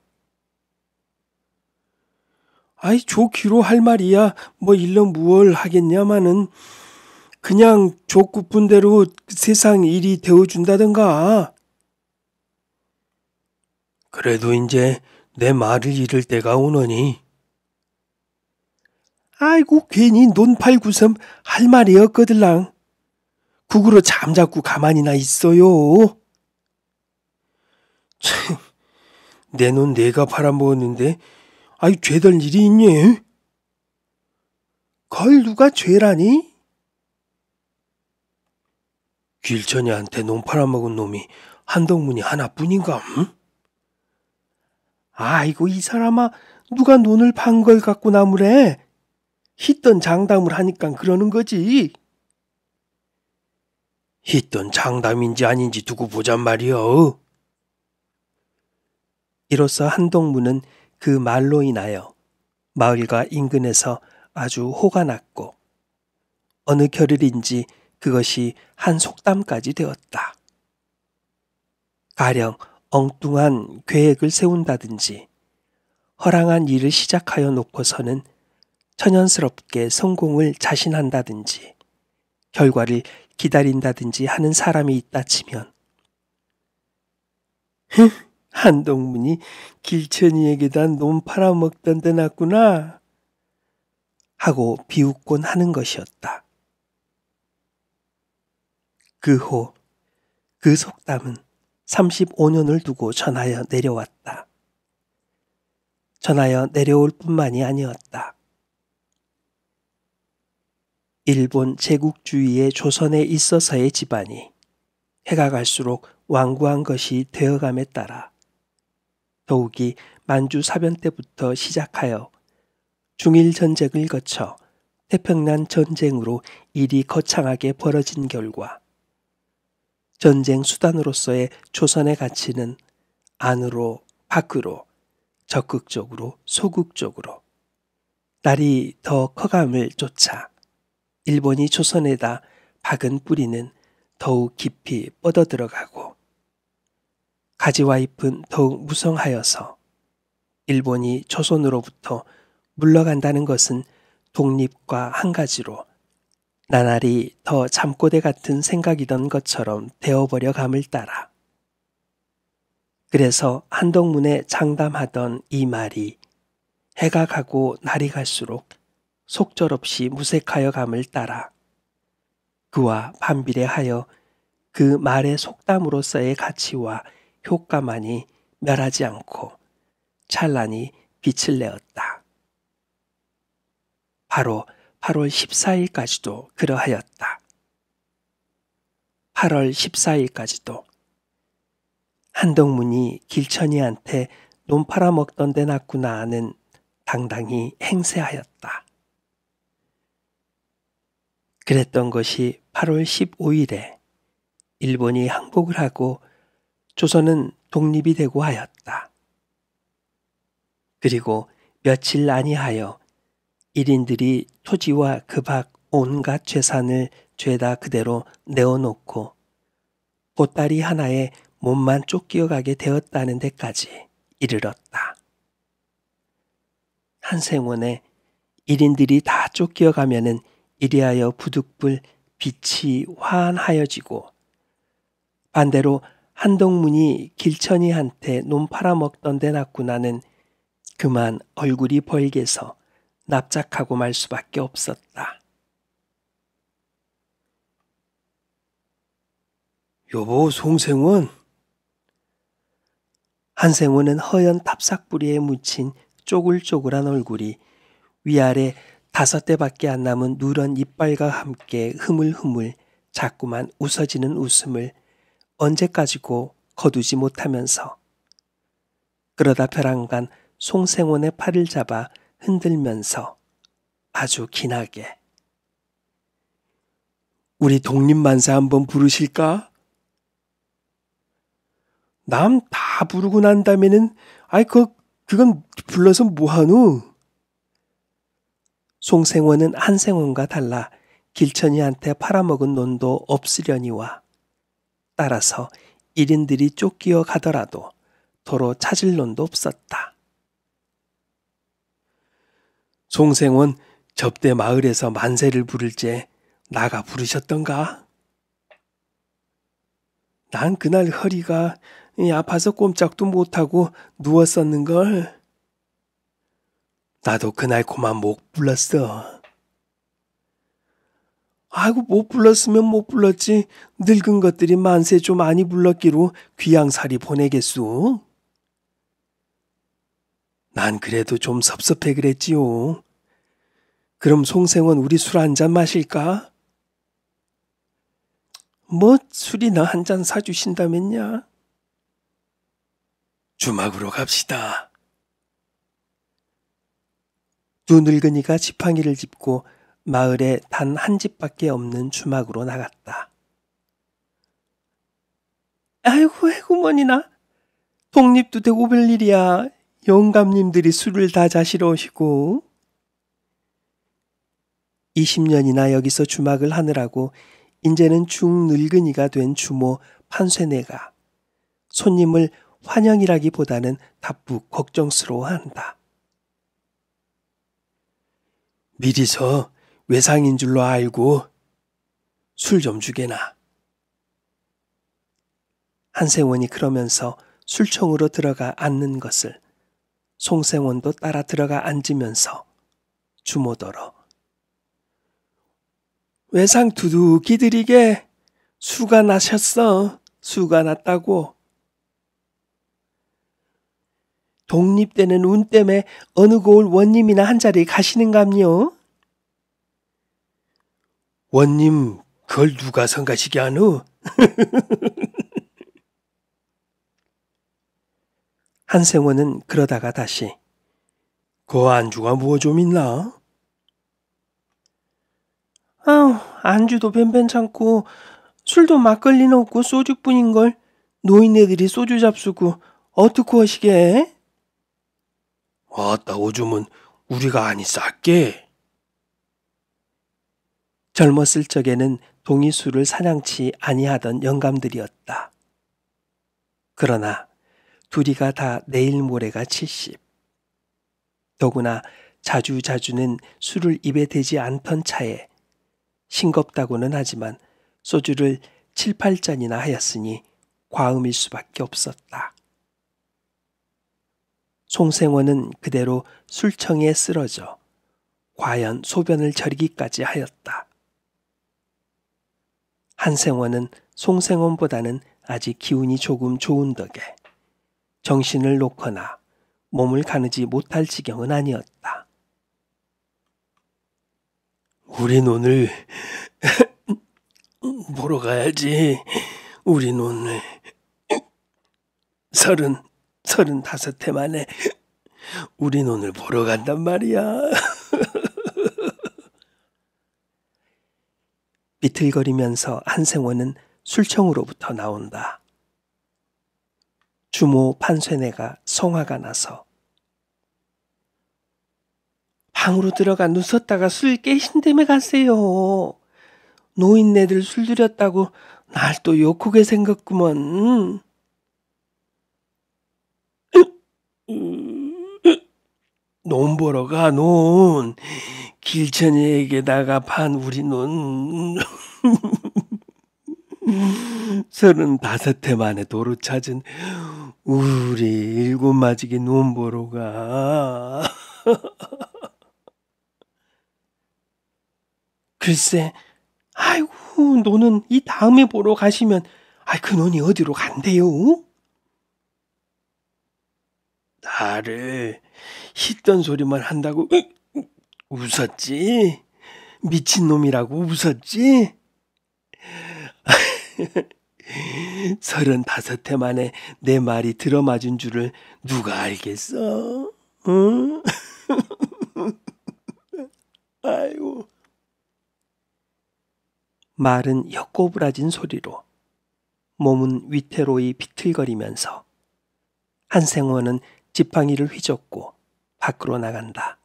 아이 좋기로 할 말이야. 뭐 일러 무얼 하겠냐마는 그냥 족구뿐 대로 세상 일이 되어준다든가. 그래도 이제 내 말을 잃을 때가 오너니. 아이고 괜히 논 팔구섬 할 말이 없거들랑. 국으로 잠자고 가만히나 있어요. 참, 내 논 내가 팔아먹었는데 아이 죄될 일이 있니? 걸 누가 죄라니? 길천이한테 논 팔아먹은 놈이 한덕문이 하나뿐인가? 응? 아이고 이 사람아 누가 논을 판 걸 갖고 나무래? 희던 장담을 하니까 그러는 거지. 희던 장담인지 아닌지 두고 보잔 말이여. 이로써 한동무는 그 말로 인하여 마을과 인근에서 아주 호가 났고 어느 겨를인지 그것이 한 속담까지 되었다. 가령 엉뚱한 계획을 세운다든지 허랑한 일을 시작하여 놓고서는 천연스럽게 성공을 자신한다든지 결과를 기다린다든지 하는 사람이 있다 치면 한동문이 길천이에게다 논 팔아먹던 데 났구나 하고 비웃곤 하는 것이었다. 그 후 그 속담은 35년을 두고 전하여 내려왔다. 전하여 내려올 뿐만이 아니었다. 일본 제국주의의 조선에 있어서의 집안이 해가 갈수록 완고한 것이 되어감에 따라 더욱이 만주 사변 때부터 시작하여 중일 전쟁을 거쳐 태평양 전쟁으로 일이 거창하게 벌어진 결과 전쟁 수단으로서의 조선의 가치는 안으로 밖으로 적극적으로 소극적으로 날이 더 커감을 쫓아 일본이 조선에다 박은 뿌리는 더욱 깊이 뻗어 들어가고 가지와 잎은 더욱 무성하여서 일본이 조선으로부터 물러간다는 것은 독립과 한 가지로 나날이 더 잠꼬대 같은 생각이던 것처럼 되어버려 감을 따라 그래서 한동문에 장담하던 이 말이 해가 가고 날이 갈수록 속절없이 무색하여 감을 따라 그와 반비례하여 그 말의 속담으로서의 가치와 효과만이 멸하지 않고 찬란히 빛을 내었다. 바로 8월 14일까지도 그러하였다. 8월 14일까지도 한동문이 길천이한테 논 팔아먹던 데 났구나 하는 당당히 행세하였다. 그랬던 것이 8월 15일에 일본이 항복을 하고 조선은 독립이 되고 하였다. 그리고 며칠 아니하여 일인들이 토지와 그 밖 온갖 재산을 죄다 그대로 내어놓고 보따리 하나에 몸만 쫓겨가게 되었다는 데까지 이르렀다. 한생원에 일인들이 다 쫓겨가면은 이리하여 부득불 빛이 환하여지고 반대로 한동문이 길천이한테 논 팔아먹던 데 났구나는 그만 얼굴이 벌게서 납작하고 말 수밖에 없었다. 여보, 송생원. 한생원은 허연 탑삭뿌리에 묻힌 쪼글쪼글한 얼굴이 위아래 5대밖에 안 남은 누런 이빨과 함께 흐물흐물 자꾸만 웃어지는 웃음을 언제까지고 거두지 못하면서 그러다 벼랑간 송생원의 팔을 잡아 흔들면서 아주 기나게 우리 독립만세 한번 부르실까? 남 다 부르고 난 다음에는 그건 불러서 뭐하누? 송생원은 한생원과 달라 길천이한테 팔아먹은 논도 없으려니와 따라서 일인들이 쫓기어 가더라도 도로 찾을 논도 없었다. 송생원 접대 마을에서 만세를 부를 때 나가 부르셨던가? 난 그날 허리가 아파서 꼼짝도 못하고 누웠었는걸. 나도 그날 그만 못 불렀어. 아이고, 못 불렀으면 못 불렀지. 늙은 것들이 만세 좀 많이 불렀기로 귀양살이 보내겠소. 난 그래도 좀 섭섭해 그랬지요. 그럼 송생원 우리 술 한잔 마실까? 뭐 술이나 한잔 사주신다면야? 주막으로 갑시다. 두 늙은이가 지팡이를 짚고 마을에 단 한 집밖에 없는 주막으로 나갔다. 아이고 해구머니나 독립도 되고 별일이야. 영감님들이 술을 다 자시러 오시고 20년이나 여기서 주막을 하느라고 인제는 중늙은이가 된 주모 판쇠네가 손님을 환영이라기보다는 다푹 걱정스러워한다. 미리서 외상인 줄로 알고 술 좀 주게나. 한생원이 그러면서 술청으로 들어가 앉는 것을 송생원도 따라 들어가 앉으면서 주모더러 외상 두둑히 드리게 수가 나셨어. 수가 났다고. 독립되는 운 때문에 어느 고을 원님이나 한 자리에 가시는감요? 원님 그걸 누가 성가시게 하노? 한생원은 그러다가 다시 그 안주가 뭐 좀 있나? 안주도 뱀뱀찮고 술도 막걸리는 없고 소주뿐인걸. 노인네들이 소주 잡수고 어떻게 하시게? 아따 오줌은 우리가 아니 쌌게. 젊었을 적에는 동이술을 사냥치 아니하던 영감들이었다. 그러나 둘이가 다 내일 모레가 70. 더구나 자주자주는 술을 입에 대지 않던 차에 싱겁다고는 하지만 소주를 7, 8잔이나 하였으니 과음일 수밖에 없었다. 송생원은 그대로 술청에 쓰러져 과연 소변을 저리기까지 하였다. 한생원은 송생원보다는 아직 기운이 조금 좋은 덕에 정신을 놓거나 몸을 가누지 못할 지경은 아니었다. 우린 오늘 보러 가야지. 우린 오늘 35해 만에 우린 오늘 보러 간단 말이야. 비틀거리면서 한생원은 술청으로부터 나온다. 주모 판쇠네가 성화가 나서 방으로 들어가 누웠다가 술 깨신다며 가세요. 노인네들 술 들였다고 날 또 욕하게 생겼구먼. 논 보러 가, 논. 길천이에게다가 판 우리 논. 35해 만에 도로 찾은 우리 일곱 마지기 논 보러 가. 글쎄, 아이고, 노는 이 다음에 보러 가시면, 그 논이 어디로 간대요? 나를 히던 소리만 한다고 웃었지? 미친놈이라고 웃었지? 35해 만에 내 말이 들어맞은 줄을 누가 알겠어? 응? 아이고. 말은 혀꼬부라진 소리로, 몸은 위태로이 비틀거리면서 한생원은 지팡이를 휘젓고 밖으로 나간다.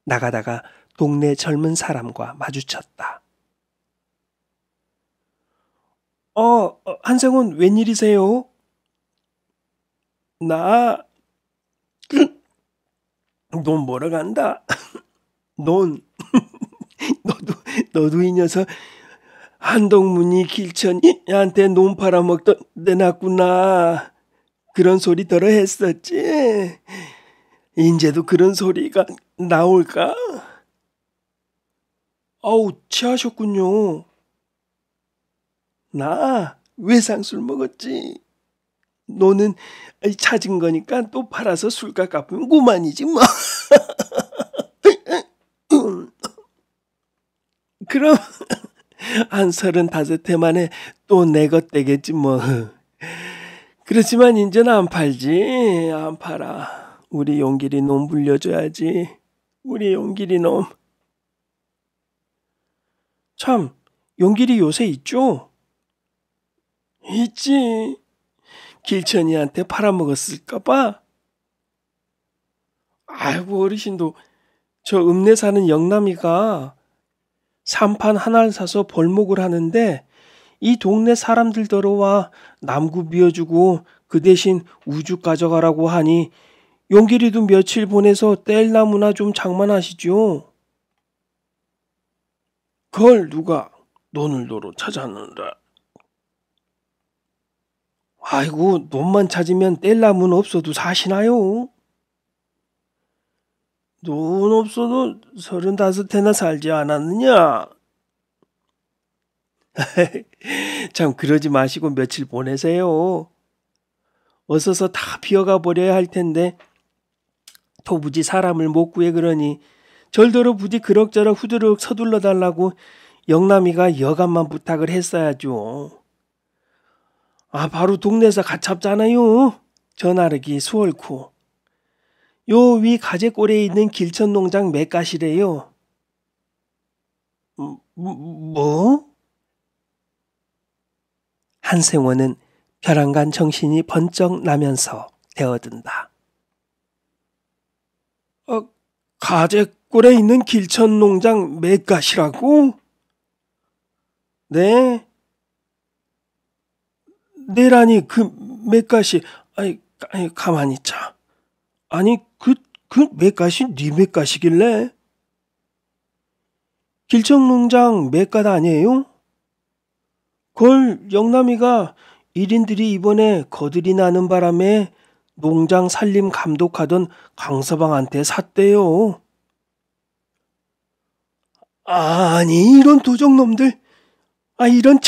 나가다가 동네 젊은 사람과 마주쳤다. 한생원 웬일이세요? 나 논 보러 간다. 논. 너도 이 녀석 한동문이 길천이한테 논 팔아먹던 내놨구나. 그런 소리 들어 했었지. 인제도 그런 소리가 나올까? 취하셨군요. 나 외상술 먹었지. 너는 찾은 거니까 또 팔아서 술값 갚으면 그만이지 뭐. 그럼 한 35해 만에 또 내 것 되겠지 뭐. 그렇지만 이제는 안 팔지. 안 팔아. 우리 용길이 놈 불려줘야지. 우리 용길이 놈. 참, 용길이 요새 있죠? 있지. 길천이한테 팔아먹었을까봐. 아이고 어르신도 저 읍내 사는 영남이가 삼판 하나를 사서 벌목을 하는데 이 동네 사람들더러와 남구 비워주고 그 대신 우주 가져가라고 하니 용길이도 며칠 보내서 뗄나무나 좀 장만하시죠. 그걸 누가 노늘도로 찾았는데. 아이고, 논만 찾으면 뗄나무는 없어도 사시나요? 논 없어도 35해나 살지 않았느냐? 참 그러지 마시고 며칠 보내세요. 어서서 다 비어가 버려야 할 텐데 도무지 사람을 못 구해 그러니 절더러 부디 그럭저럭 후드럭 서둘러 달라고 영남이가 여간만 부탁을 했어야죠. 아, 바로 동네에서 가깝잖아요. 전화르기 수월코. 요 위 가재골에 있는 길천농장 맷갓이래요. 뭐? 한생원은 벼랑간 정신이 번쩍 나면서 대어든다. 가재골에 있는 길천농장 맷갓이라고? 네. 네라니 그 맷갓이 아니 가만히 있자. 아니 그 맷갓이 네 맷갓이길래? 길천농장 맷갓 아니에요? 그걸 영남이가 1인들이 이번에 거들이 나는 바람에 농장 살림 감독하던 강서방한테 샀대요. 아니 이런 도적놈들, 이런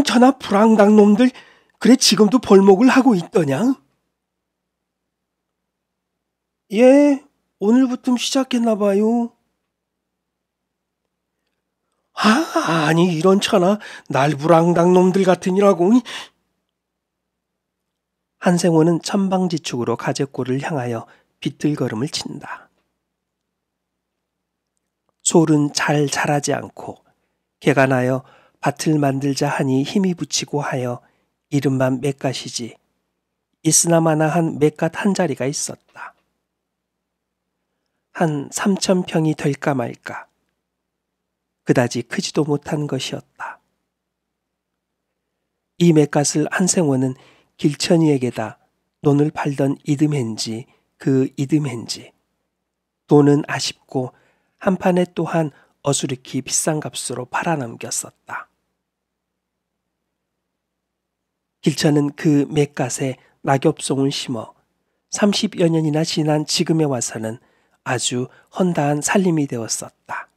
천하 불황당 놈들, 그래 지금도 벌목을 하고 있더냐? 예, 오늘부터 시작했나 봐요. 아니 이런 천하 날불황당 놈들 같으니라고. 한생호는 천방지축으로 가재골을 향하여 비틀걸음을 친다. 솔은 잘 자라지 않고 개가 나여 밭을 만들자 하니 힘이 붙이고 하여 이름만 맷갓이지 있으나마나한 맷갓 한 자리가 있었다. 한 3,000평이 될까 말까. 그다지 크지도 못한 것이었다. 이 맷갓을 한생원은 길천이에게다 논을 팔던 이듬해인지 그 이듬해인지 돈은 아쉽고 한판에 또한 어수룩히 비싼 값으로 팔아넘겼었다. 길천은 그 맷갓에 낙엽송을 심어 30여 년이나 지난 지금에 와서는 아주 헌다한 살림이 되었었다.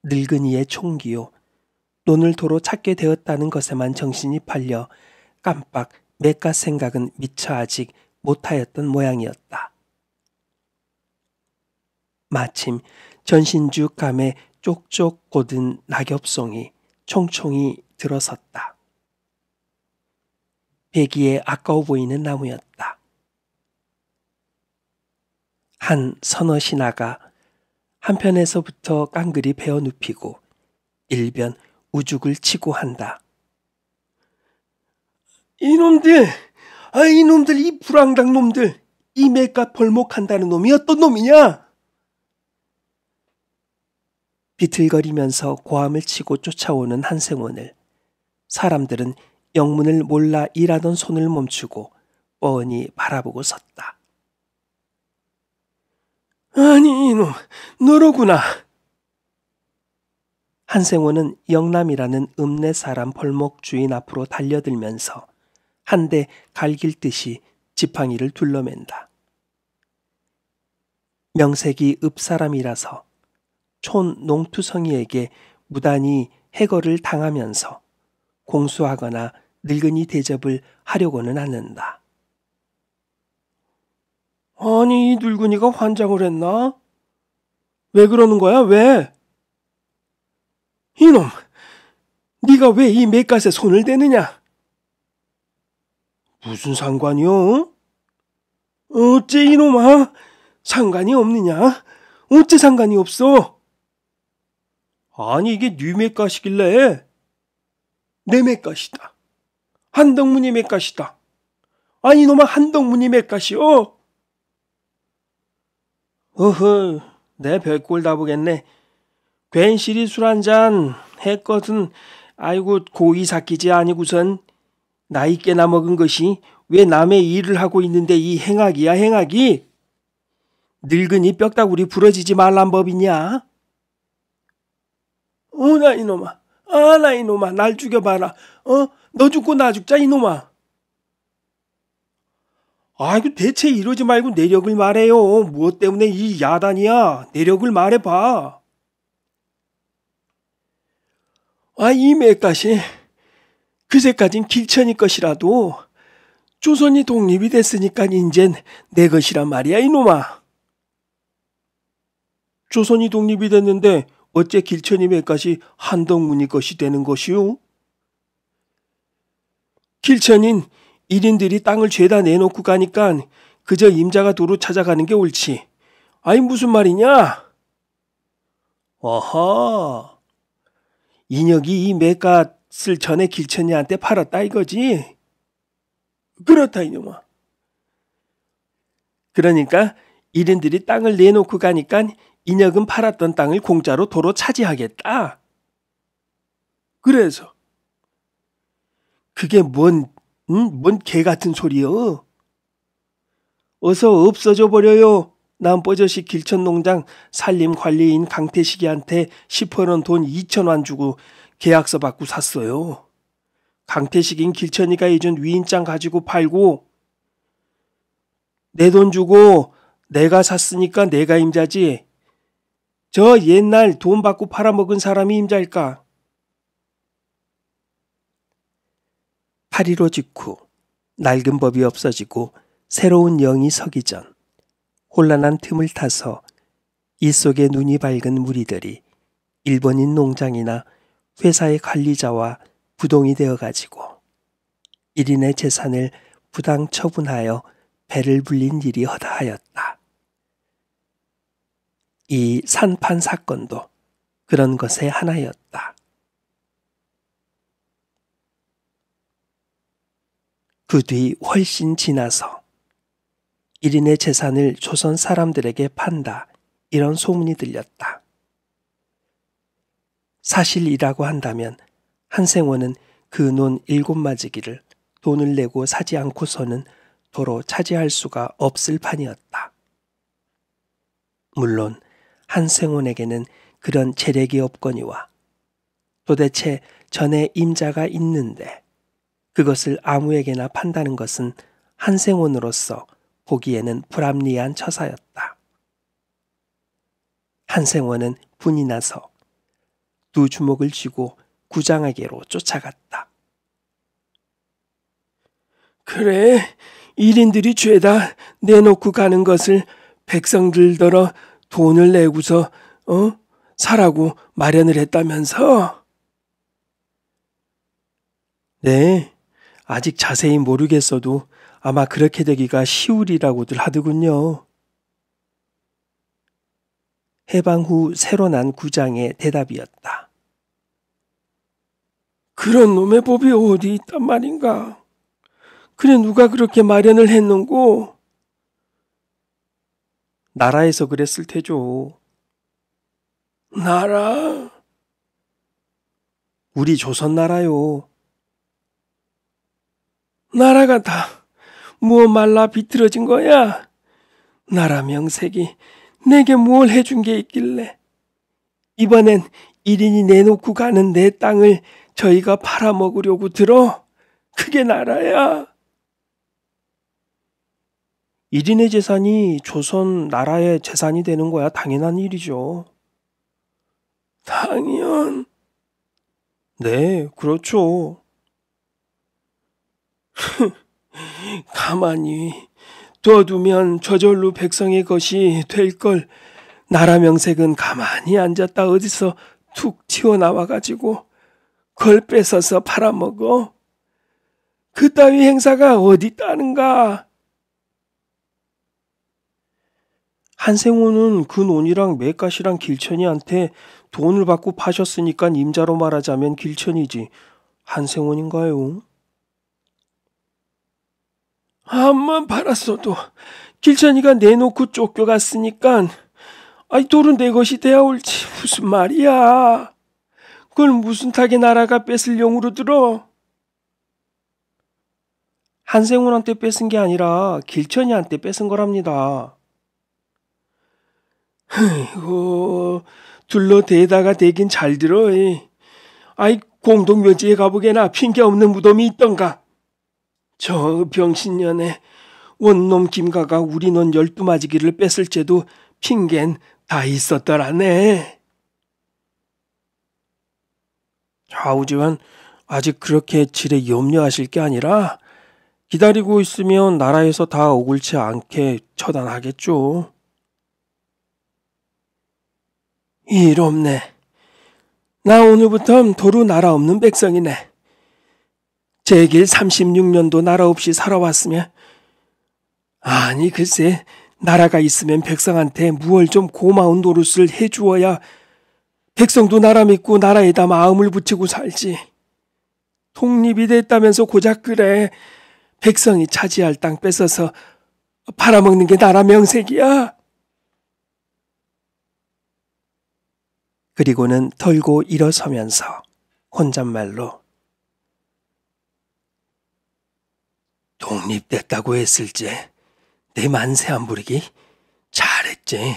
늙은이의 총기요. 논을 도로 찾게 되었다는 것에만 정신이 팔려 깜빡 맷갓 생각은 미처 아직 못하였던 모양이었다. 마침 전신주 감에 쪽쪽 꽂은 낙엽송이 총총히 들어섰다. 배기에 아까워 보이는 나무였다. 한 서너 신하가 한편에서부터 깡그리 베어 눕히고 일변 우죽을 치고 한다. 이놈들, 이 불황당 놈들, 이 맷갓 벌목한다는 놈이 어떤 놈이냐? 비틀거리면서 고함을 치고 쫓아오는 한생원을 사람들은 영문을 몰라 일하던 손을 멈추고 뻔히 바라보고 섰다. 아니 이놈, 너로구나. 한생원은 영남이라는 읍내 사람 벌목 주인 앞으로 달려들면서 한 대 갈길 듯이 지팡이를 둘러맨다. 명색이 읍사람이라서 촌 농투성이에게 무단히 해거를 당하면서 공수하거나 늙은이 대접을 하려고는 않는다. 아니 이 늙은이가 환장을 했나? 왜 그러는 거야? 왜? 이놈, 네가 왜 이 맷갓에 손을 대느냐? 무슨 상관이요? 어째 이놈아, 상관이 없느냐? 어째 상관이 없어? 아니 이게 네 맷갓이길래. 내 맷갓이다. 한덕문이 맷갓이다. 이놈아 한덕문이 맷갓이요? 어허, 내 별꼴 다 보겠네. 괜시리 술 한잔 했거든. 아이고 고이 삭히지 아니고선 나이 꽤나 먹은 것이 왜 남의 일을 하고 있는데 이 행악이야 행악이. 늙으니 뼈다구리 부러지지 말란 법이냐. 나 이놈아. 나 이놈아. 날 죽여봐라. 너 죽고 나 죽자 이놈아. 아이고 대체 이러지 말고 내력을 말해요. 무엇 때문에 이 야단이야. 내력을 말해봐. 이 맷갓이 그새까진 길천이 것이라도 조선이 독립이 됐으니까 인젠 내 것이란 말이야 이놈아. 조선이 독립이 됐는데 어째 길천이 맷갓이 한덕문이 것이 되는 것이오? 길천인 일인들이 땅을 죄다 내놓고 가니까 그저 임자가 도로 찾아가는 게 옳지. 아이 무슨 말이냐? 어허. 인혁이 이 맷갓을 전에 길천이한테 팔았다 이거지? 그렇다 이놈아. 그러니까 일인들이 땅을 내놓고 가니까 인혁은 팔았던 땅을 공짜로 도로 차지하겠다. 그래서 그게 뭔 개 같은 소리여. 어서 없어져 버려요. 난 뻐저씨 길천농장 산림관리인 강태식이한테 10%원 돈 2,000원 주고 계약서 받고 샀어요. 강태식인 길천이가 해준 위인장 가지고 팔고 내 돈 주고 내가 샀으니까 내가 임자지. 저 옛날 돈 받고 팔아먹은 사람이 임자일까? 8.15 직후 낡은 법이 없어지고 새로운 영이 서기 전 혼란한 틈을 타서 이 속에 눈이 밝은 무리들이 일본인 농장이나 회사의 관리자와 부동이 되어가지고 1인의 재산을 부당 처분하여 배를 불린 일이 허다하였다. 이 산판 사건도 그런 것의 하나였다. 그 뒤 훨씬 지나서 1인의 재산을 조선 사람들에게 판다 이런 소문이 들렸다. 사실이라고 한다면 한생원은 그 논 7마지기를 돈을 내고 사지 않고서는 도로 차지할 수가 없을 판이었다. 물론 한생원에게는 그런 재력이 없거니와 도대체 전에 임자가 있는데 그것을 아무에게나 판다는 것은 한생원으로서 보기에는 불합리한 처사였다. 한생원은 분이 나서 두 주먹을 쥐고 구장에게로 쫓아갔다. 그래, 일인들이 죄다 내놓고 가는 것을 백성들더러 돈을 내고서 사라고 마련을 했다면서? 네, 아직 자세히 모르겠어도 아마 그렇게 되기가 쉬우리라고들 하더군요. 해방 후 새로 난 구장의 대답이었다. 그런 놈의 법이 어디 있단 말인가? 그래 누가 그렇게 마련을 했는고? 나라에서 그랬을 테죠. 나라? 우리 조선 나라요. 나라가 다 무엇 말라 비틀어진 거야? 나라 명색이 내게 뭘 해준 게 있길래 이번엔 1인이 내놓고 가는 내 땅을 저희가 팔아먹으려고 들어? 그게 나라야? 1인의 재산이 조선 나라의 재산이 되는 거야 당연한 일이죠. 당연? 네, 그렇죠. 가만히 둬두면 저절로 백성의 것이 될 걸 나라 명색은 가만히 앉았다 어디서 툭 튀어나와가지고 그걸 뺏어서 팔아먹어? 그따위 행사가 어디 있다는가? 한생호는 그 논이랑 맷갓이랑 길천이한테 돈을 받고 파셨으니까 임자로 말하자면 길천이지 한생원인가요? 암만 팔았어도 길천이가 내놓고 쫓겨갔으니까 아이, 돌은 내 것이 되어 옳지. 무슨 말이야. 그걸 무슨 탁의 나라가 뺏을 용으로 들어? 한생훈한테 뺏은 게 아니라 길천이한테 뺏은 거랍니다. 이고 둘러대다가 되긴 잘 들어. 아이, 공동묘지에 가보게나 핑계 없는 무덤이 있던가. 저 병신년에 원놈 김가가 우리 논 12마지기를 뺏을 채도 핑계는 다 있었더라네. 좌우지만 아직 그렇게 지레 염려하실 게 아니라 기다리고 있으면 나라에서 다 오글치 않게 처단하겠죠. 이롭네. 나 오늘부터 도루 나라 없는 백성이네. 제길 36년도 나라 없이 살아왔으면, 아니 글쎄, 나라가 있으면 백성한테 무얼 좀 고마운 노릇을 해주어야 백성도 나라 믿고 나라에다 마음을 붙이고 살지. 독립이 됐다면서 고작 그래. 백성이 차지할 땅 뺏어서 팔아먹는 게 나라 명색이야. 그리고는 털고 일어서면서 혼잣말로 독립됐다고 했을지 내 만세 안 부리기 잘했지.